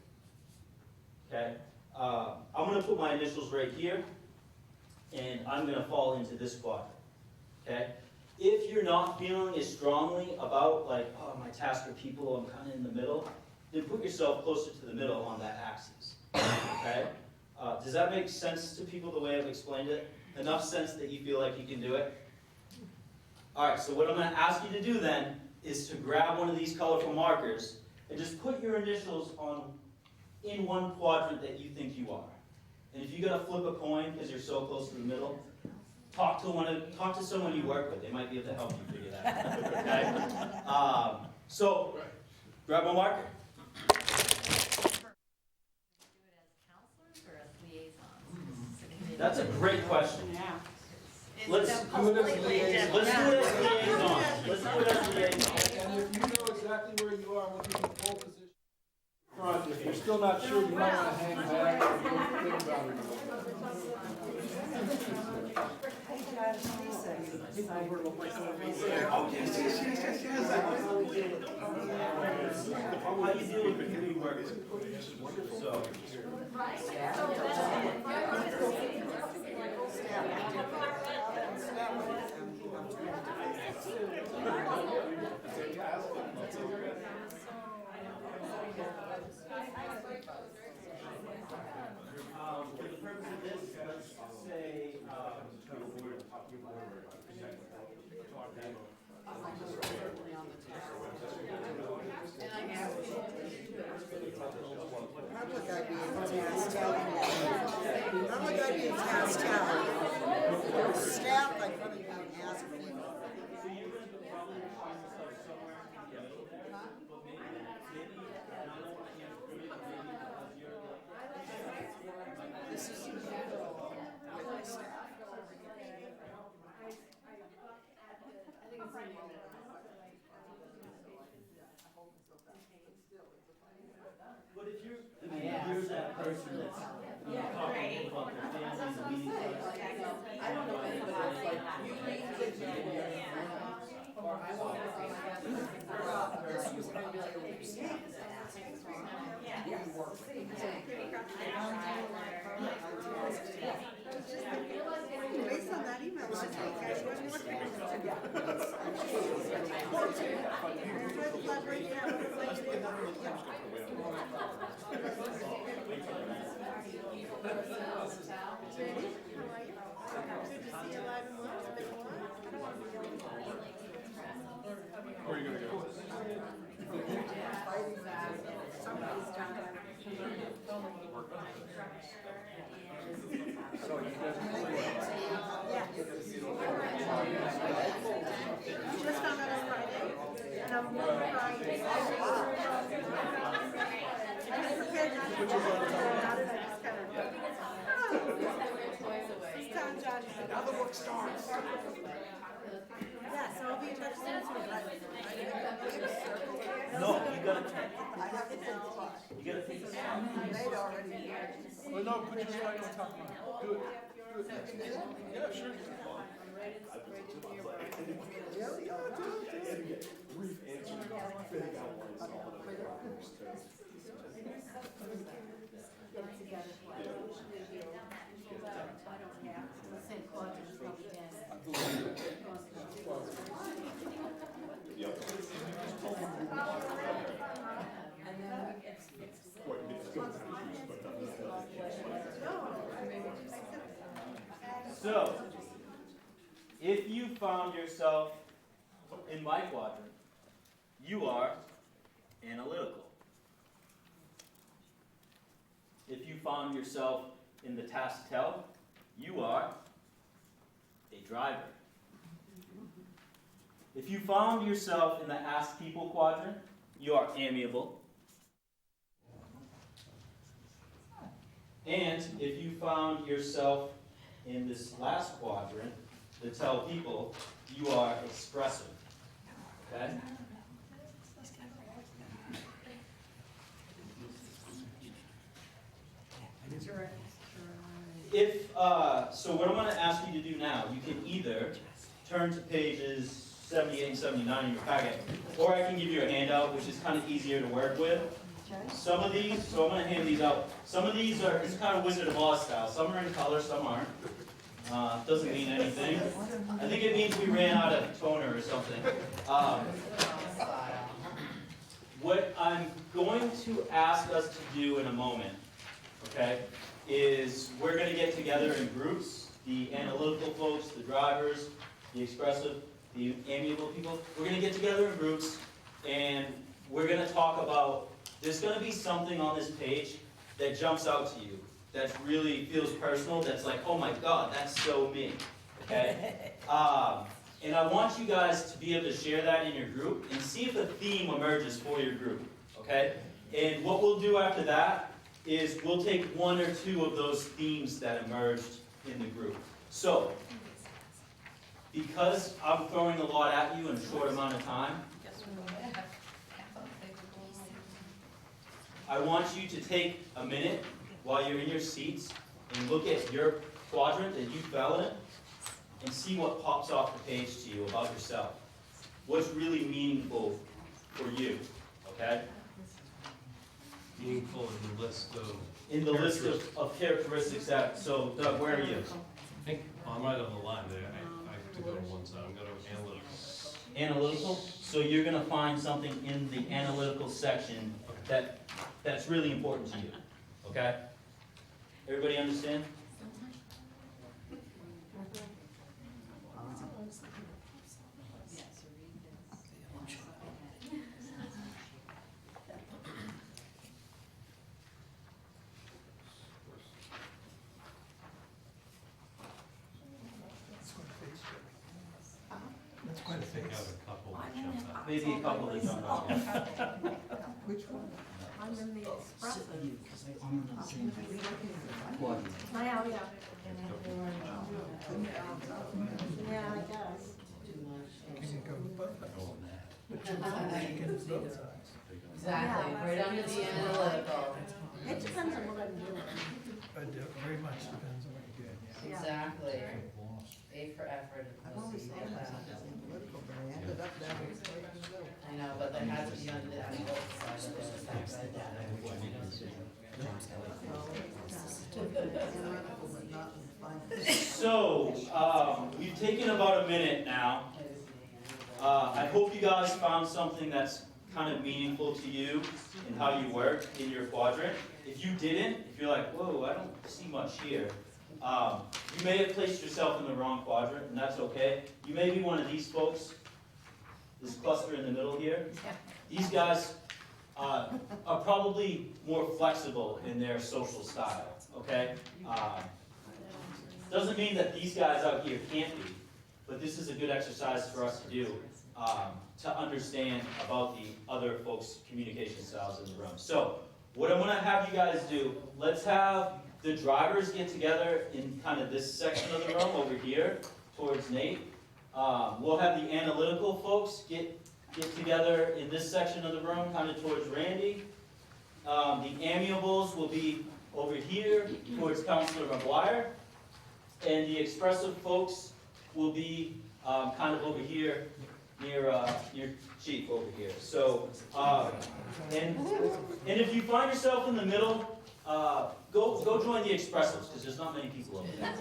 Okay? I'm going to put my initials right here, and I'm going to fall into this quadrant. Okay? If you're not feeling as strongly about, like, oh, my task are people, I'm kind of in the middle, then put yourself closer to the middle on that axis. Okay? Does that make sense to people the way I've explained it? Enough sense that you feel like you can do it? All right, so what I'm going to ask you to do then is to grab one of these colorful markers and just put your initials in one quadrant that you think you are. And if you got to flip a coin because you're so close to the middle, talk to someone you work with. They might be able to help you figure that out. Okay? So grab a marker. That's a great question. Let's do it as liaisons. Let's do it as liaisons. And if you know exactly where you are, when you're in pole position, front, if you're still not sure, you might want to hang back and think about it. How you deal with the community work? So. For the purpose of this, let's say, How would I be in Tasstown? How would I be in Tasstown? Staff, I couldn't even ask me. So you're going to probably find yourself somewhere in the middle there, but maybe, and I don't want you to maybe because you're like, This is with my staff. but if you're, you're that person that's, you know, talking about their families and needs. I don't know anybody that's like, you leave kids or I want to. This was going to be like a mistake. Based on that email, I think I was looking Where are you gonna go? So you guys just found out on Friday, and I'm Friday. I just prepared not to about it, I just kind of, Tom John said. Now the book starts. Yeah, so I'll be in touch soon, No, you gotta, I have to take the bus. you gotta take this. They'd already. Well, no, put your slide on top of it. Do it. Do it. Yeah, sure. Really? Brief answer, big outlines, all of it. So, if you found yourself in my quadrant, you are analytical. If you found yourself in the task tell, you are a driver. If you found yourself in the ask people quadrant, you are amiable. And if you found yourself in this last quadrant, the tell people, you are expressive. Okay? If, so what I'm going to ask you to do now, you can either turn to pages 78 and 79 in your packet, or I can give you a handout, which is kind of easier to work with. Some of these, so I'm going to hand these out. Some of these are, it's kind of Wizard of Oz style. Some are in color, some aren't. Doesn't mean anything. I think it means we ran out of toner or something. What I'm going to ask us to do in a moment, okay, is we're going to get together in groups, the analytical folks, the drivers, the expressive, the amiable people. We're going to get together in groups, and we're going to talk about, there's going to be something on this page that jumps out to you, that really feels personal, that's like, oh my God, that's so me, okay? And I want you guys to be able to share that in your group and see if a theme emerges for your group, okay? And what we'll do after that is we'll take one or two of those themes that emerged in the group. So, because I'm throwing a lot at you in a short amount of time, I want you to take a minute while you're in your seats and look at your quadrant that you fell in and see what pops off the page to you about yourself. What's really meaningful for you, okay? Meaningful in the list of... In the list of characteristics that, so Doug, where are you? I think I'm right on the line there. I have to go to one side. I'm going to analytics. Analytical? So you're going to find something in the analytical section that that's really important to you, okay? Everybody understand? That's quite a I think I face. have a couple that jump out. Maybe a couple that jump out, yeah. Which one? I'm in the expressive. Yeah, I guess. Can you go both sides? Oh, that. But you can both sides. Exactly, right under the analytical. It depends on what I'm doing. It very much depends on what you're doing, yeah. Exactly. A for effort. I've always thought it was analytical, but I ended up down right in the middle. I know, but there has to be under the analytical side of it, it's like right down. Analytical, but not in finance. So, we've taken about a minute now. I hope you guys found something that's kind of meaningful to you and how you work in your quadrant. If you didn't, if you're like, whoa, I don't see much here, you may have placed yourself in the wrong quadrant, and that's okay. You may be one of these folks, this cluster in the middle here. These guys are probably more flexible in their social style, okay? Doesn't mean that these guys out here can't be, but this is a good exercise for us to do to understand about the other folks' communication styles in the room. So, what I'm gonna have you guys do, let's have the drivers get together in kind of this section of the room over here towards Nate. We'll have the analytical folks get together in this section of the room, kind of towards Randy. The amiables will be over here towards Councilor McGuire. And the expressive folks will be kind of over here near Chief over here. So, and if you find yourself in the middle, go join the expressives, because there's not many people over there.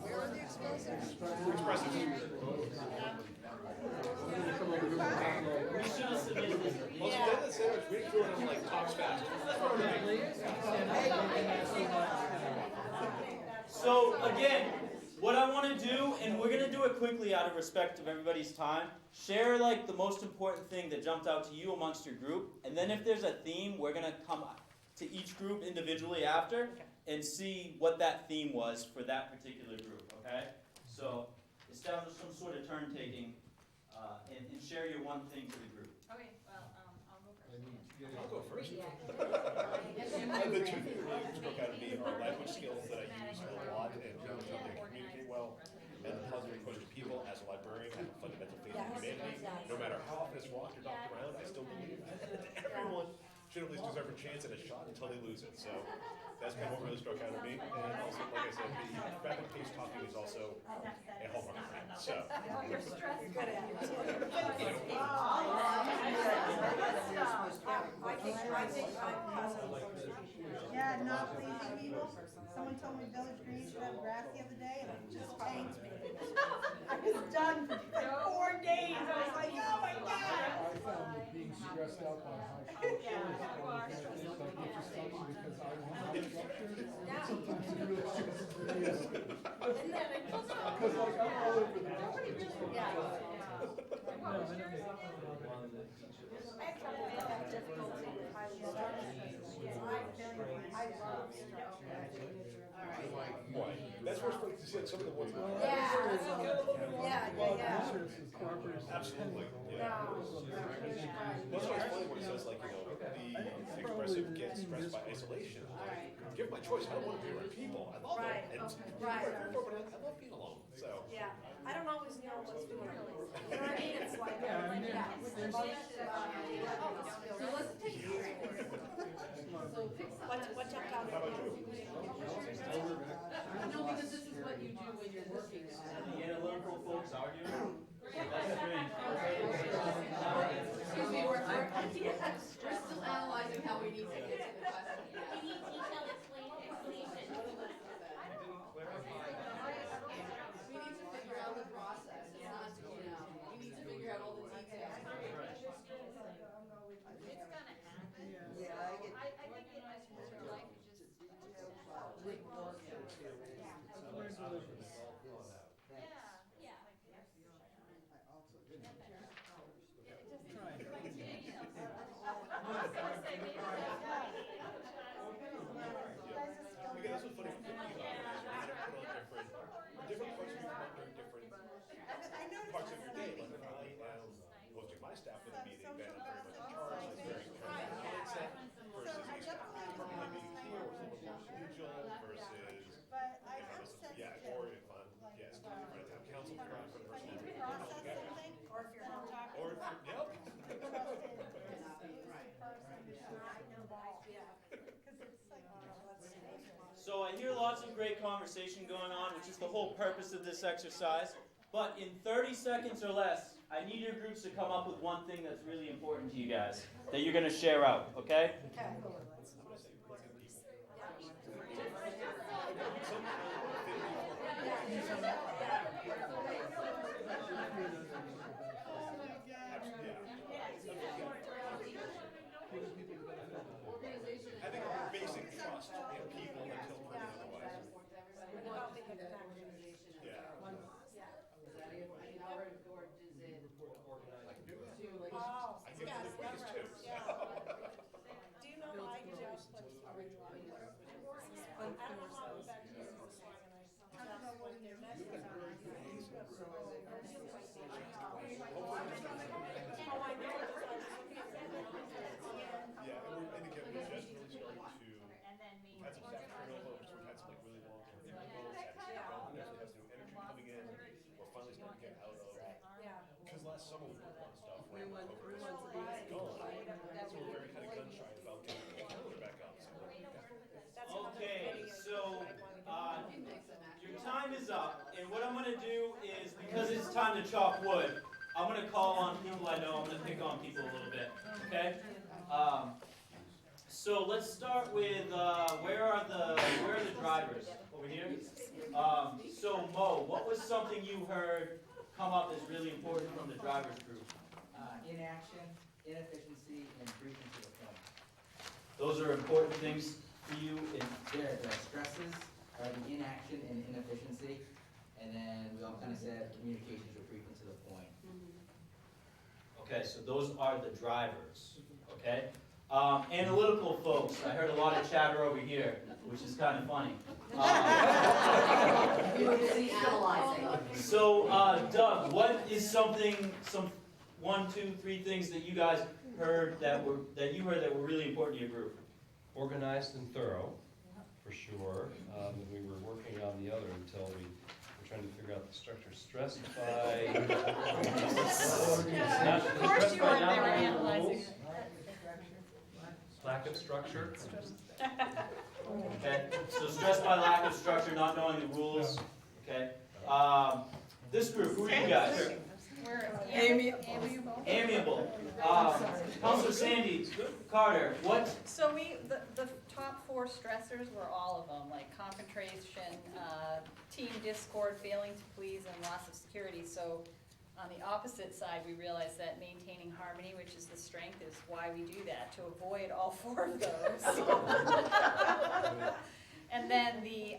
Where are the explosives? So again, what I want to do, and we're going to do it quickly out of respect of everybody's time, share like the most important thing that jumped out to you amongst your group, and then if there's a theme, we're going to come to each group individually after and see what that theme was for that particular group, okay? So establish some sort of turn taking and share your one thing to the group. Okay, well, I'll go first. I'll go first. The two things really struck out to me are language skills that I use a lot and to communicate well, and the positive approach to people. As a librarian, I have a fundamental faith in humanity. No matter how often it's rocked or knocked around, I still believe that everyone should at least deserve a chance at a shot until they lose it. So that's kind of what really struck out at me. And also, like I said, the rapid pace talking is also a hallmark of that. So. Yeah, not pleasing people. Someone told me Village Green should have grass the other day, and it just pains me. I was done for like 4 days. I was like, oh my God. I found that being stressed out by high structure is like introspection because I want high structure. Sometimes it really stresses me out. Because like I'm all over the map. Why? That's what's funny to see like some of the ones. Absolutely. Yeah. That's why it's funny when it says like, the expressive gets stressed by isolation. Give my choice. I don't want to be around people. I love it. And I love being alone. So. Yeah, I don't always know what's going on. You know what I mean? It's like, so let's take what jumped out at you? No, because this is what you do when you're working. The analytical folks arguing? That's strange. Excuse me, we're still analyzing how we need to get to the question. We need detailed explanation. We need to figure out the process, it's not, we need to figure out all the details. It's gonna happen. Yeah, I get. I think it, as your life, you just. Yeah. I also. Because that's what's funny with people, is you're gonna put on different parts of your month during different parts of your day. Like if I am hosting my staff at a meeting, then I'm very much in charge, it's very kind of mindset versus a staff member meeting here, or someone more collegial versus, or if I'm, yes, in front of town council, in front of the person. Or if you're home talking. Or if you're, So I hear lots of great conversation going on, which is the whole purpose of this exercise. But in 30 seconds or less, I need your groups to come up with one thing that's really important to you guys that you're going to share out, okay? having a basic trust in people until proven otherwise. Yeah. Or does it? Oh, I get yes, to the quickest right, too. yeah. Do you know I just put orange wine? I don't know how that is organized. I don't know what your message Yeah, and again, we're just really starting to, we've had some staff turnover, we've had some like really long term people, government actually has new energy coming in, we're finally starting to get out of, because last summer we worked on stuff, right? COVID was gone, so we're very kind of gun shy about getting it back up, so. Okay, so your time is up, and what I'm going to do is, because it's time to chop wood, I'm going to call on people I know. I'm going to pick on people a little bit, okay? So let's start with where are the drivers? Over here. So Mo, what was something you heard come up as really important from the drivers group? Inaction, inefficiency, and briefing to the point. Those are important things for you. The stresses are the inaction and inefficiency, and then we all kind of said communications are briefing to the point. Okay, so those are the drivers, okay? Analytical folks, I heard a lot of chatter over here, which is kind of funny. So, Doug, what is some 1, 2, 3 things that you guys heard that were really important to your group? Organized and thorough, for sure. And we were working on the other until we were trying to figure out the structure. Stressed by... Of course you were, they were analyzing it. Lack of structure. Okay, so stressed by lack of structure, not knowing the rules. Okay. This group, who are you guys? We're amiable. Amiable. Counselor Sandy Carter, what? So the top 4 stressors were all of them, like confrontation, team discord, failing to please, and loss of security. So on the opposite side, we realized that maintaining harmony, which is the strength, is why we do that, to avoid all 4 of those. And then the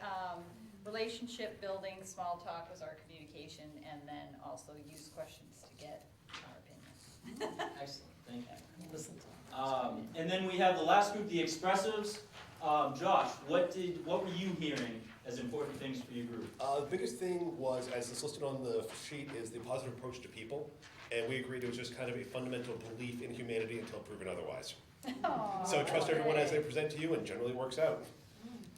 relationship building, small talk was our communication, and then also use questions to get our opinion. Excellent, thank you. And then we have the last group, the expressives. Josh, what were you hearing as important things for your group? The biggest thing was, as it's listed on the sheet, is the positive approach to people. And we agreed it was just kind of a fundamental belief in humanity until proven otherwise. So trust everyone as they present to you, and generally works out.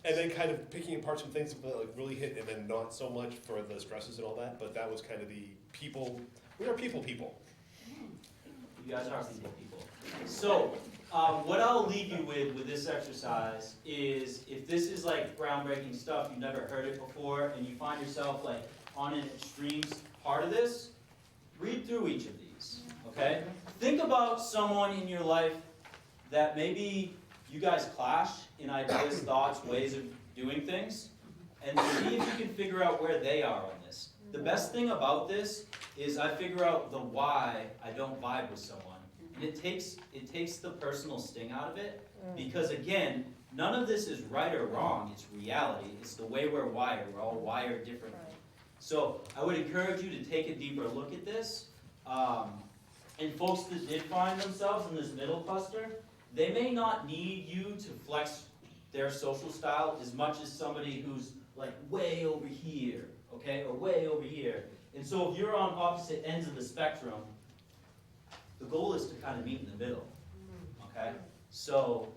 And then kind of picking apart some things that like really hit, and then not so much for the stresses and all that, but that was kind of the people. We are people. You guys are people. So, what I'll leave you with this exercise is, if this is like groundbreaking stuff, you've never heard it before, and you find yourself like on an extreme part of this, read through each of these, okay? Think about someone in your life that maybe you guys clash in ideas, thoughts, ways of doing things, and see if you can figure out where they are on this. The best thing about this is I figure out the why I don't vibe with someone. And it takes the personal sting out of it, because again, none of this is right or wrong, it's reality. It's the way we're wired. We're all wired differently. So I would encourage you to take a deeper look at this. And folks that did find themselves in this middle cluster, they may not need you to flex their social style as much as somebody who's like way over here, okay, or way over here. And so if you're on opposite ends of the spectrum, the goal is to kind of meet in the middle, okay? So,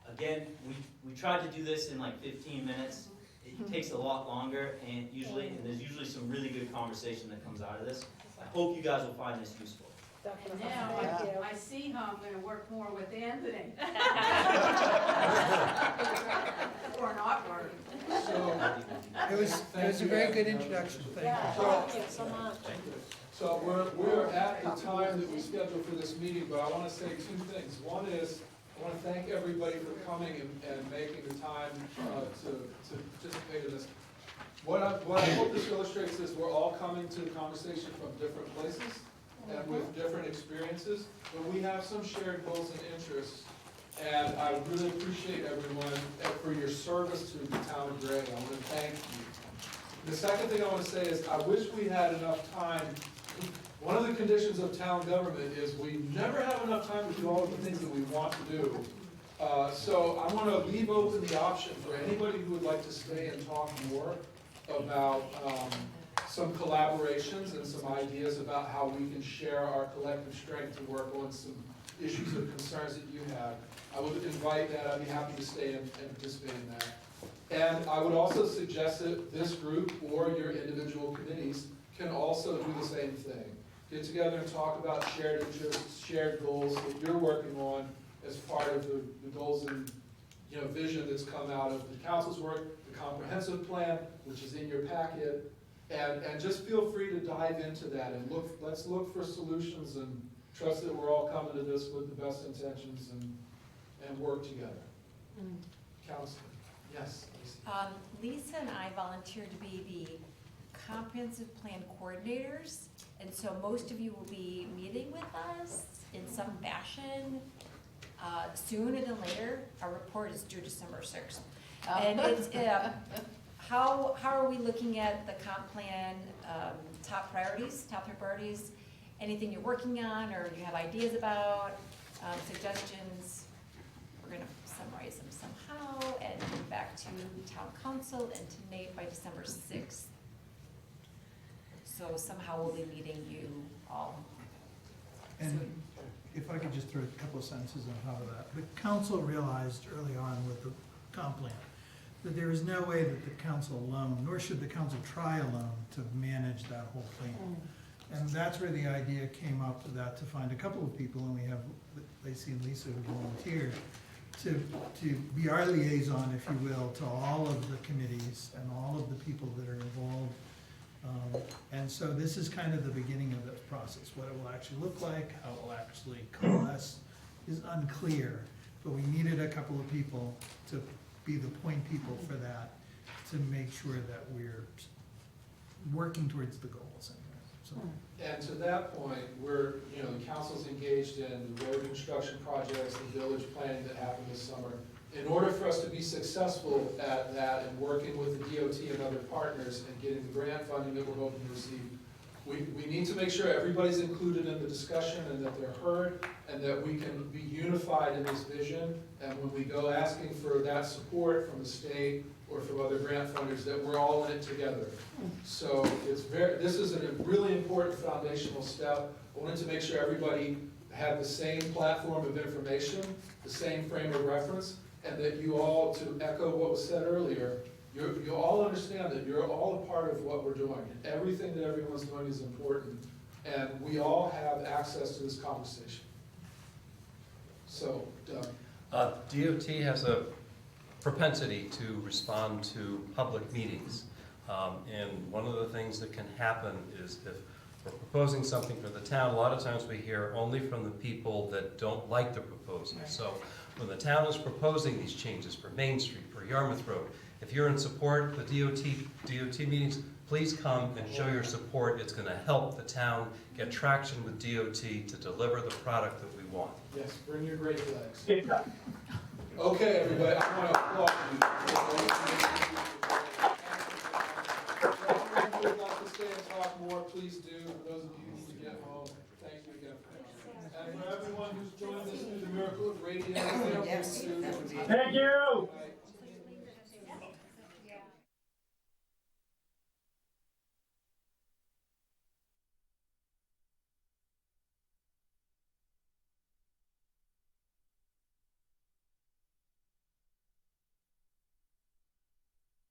again, we tried to do this in like 15 minutes. It takes a lot longer, and there's usually some really good conversation that comes out of this. I hope you guys will find this useful. And now I see how I'm gonna work more with Anthony. Or not work. So, It was a very good introduction, thank you. Thank you so much. So we're at the time that we scheduled for this meeting, but I want to say two things. One is, I want to thank everybody for coming and making the time to participate in this. What I hope this illustrates is we're all coming to the conversation from different places and with different experiences, but we have some shared goals and interests. And I really appreciate everyone for your service to the town of Gray. I want to thank you. The second thing I want to say is I wish we had enough time. One of the conditions of town government is we never have enough time to do all of the things that we want to do. So I want to leave open the option for anybody who would like to stay and talk more about some collaborations and some ideas about how we can share our collective strength to work on some issues or concerns that you have. I would invite that. I'd be happy to stay and participate in that. And I would also suggest that this group or your individual committees can also do the same thing. Get together and talk about shared interests, shared goals that you're working on as part of the goals and vision that's come out of the council's work, the comprehensive plan, which is in your packet, and just feel free to dive into that and let's look for solutions and trust that we're all coming to this with the best intentions and work together. Councilor, yes. Lisa and I volunteered to be the comprehensive plan coordinators, and so most of you will be meeting with us in some fashion sooner than later. Our report is due December 6th. And it's, how are we looking at the comp plan, top three priorities, anything you're working on or you have ideas about, suggestions? We're gonna summarize them somehow and bring back to town council and to Nate by December 6th. So somehow we'll be meeting you all. And if I could just throw a couple of sentences on top of that. The council realized early on with the comp plan that there is no way that the council alone, nor should the council try alone to manage that whole thing. And that's where the idea came up with that, to find a couple of people, and we have Lacey and Lisa who volunteered to be our liaison, if you will, to all of the committees and all of the people that are involved. And so this is kind of the beginning of this process. What it will actually look like, how it will actually coalesce is unclear, but we needed a couple of people to be the point people for that, to make sure that we're working towards the goals. So. And to that point, the council's engaged in the road construction projects, the village planning that happened this summer. In order for us to be successful at that and working with the DOT and other partners and getting the grant funding that we're hoping to receive, we need to make sure everybody's included in the discussion and that they're heard and that we can be unified in this vision. And when we go asking for that support from the state or from other grant funders, that we're all in it together. So this is a really important foundational step. I wanted to make sure everybody had the same platform of information, the same frame of reference, and that you all, to echo what was said earlier, you all understand that you're all a part of what we're doing. And everything that everyone's doing is important. And we all have access to this conversation. So, Doug. DOT has a propensity to respond to public meetings. And one of the things that can happen is if we're proposing something for the town, a lot of times we hear only from the people that don't like the proposal. So when the town is proposing these changes for Main Street, for Yarmouth Road, if you're in support of the DOT meetings, please come and show your support. It's gonna help the town get traction with DOT to deliver the product that we want. Yes, bring your great flags. Okay, everybody, I want to applaud you. If you'd like to stay and talk more, please do. For those of you who need to get home, thank you again for coming. And for everyone who's joined us through the Miracle of Radio, Yes, that would be. thank you.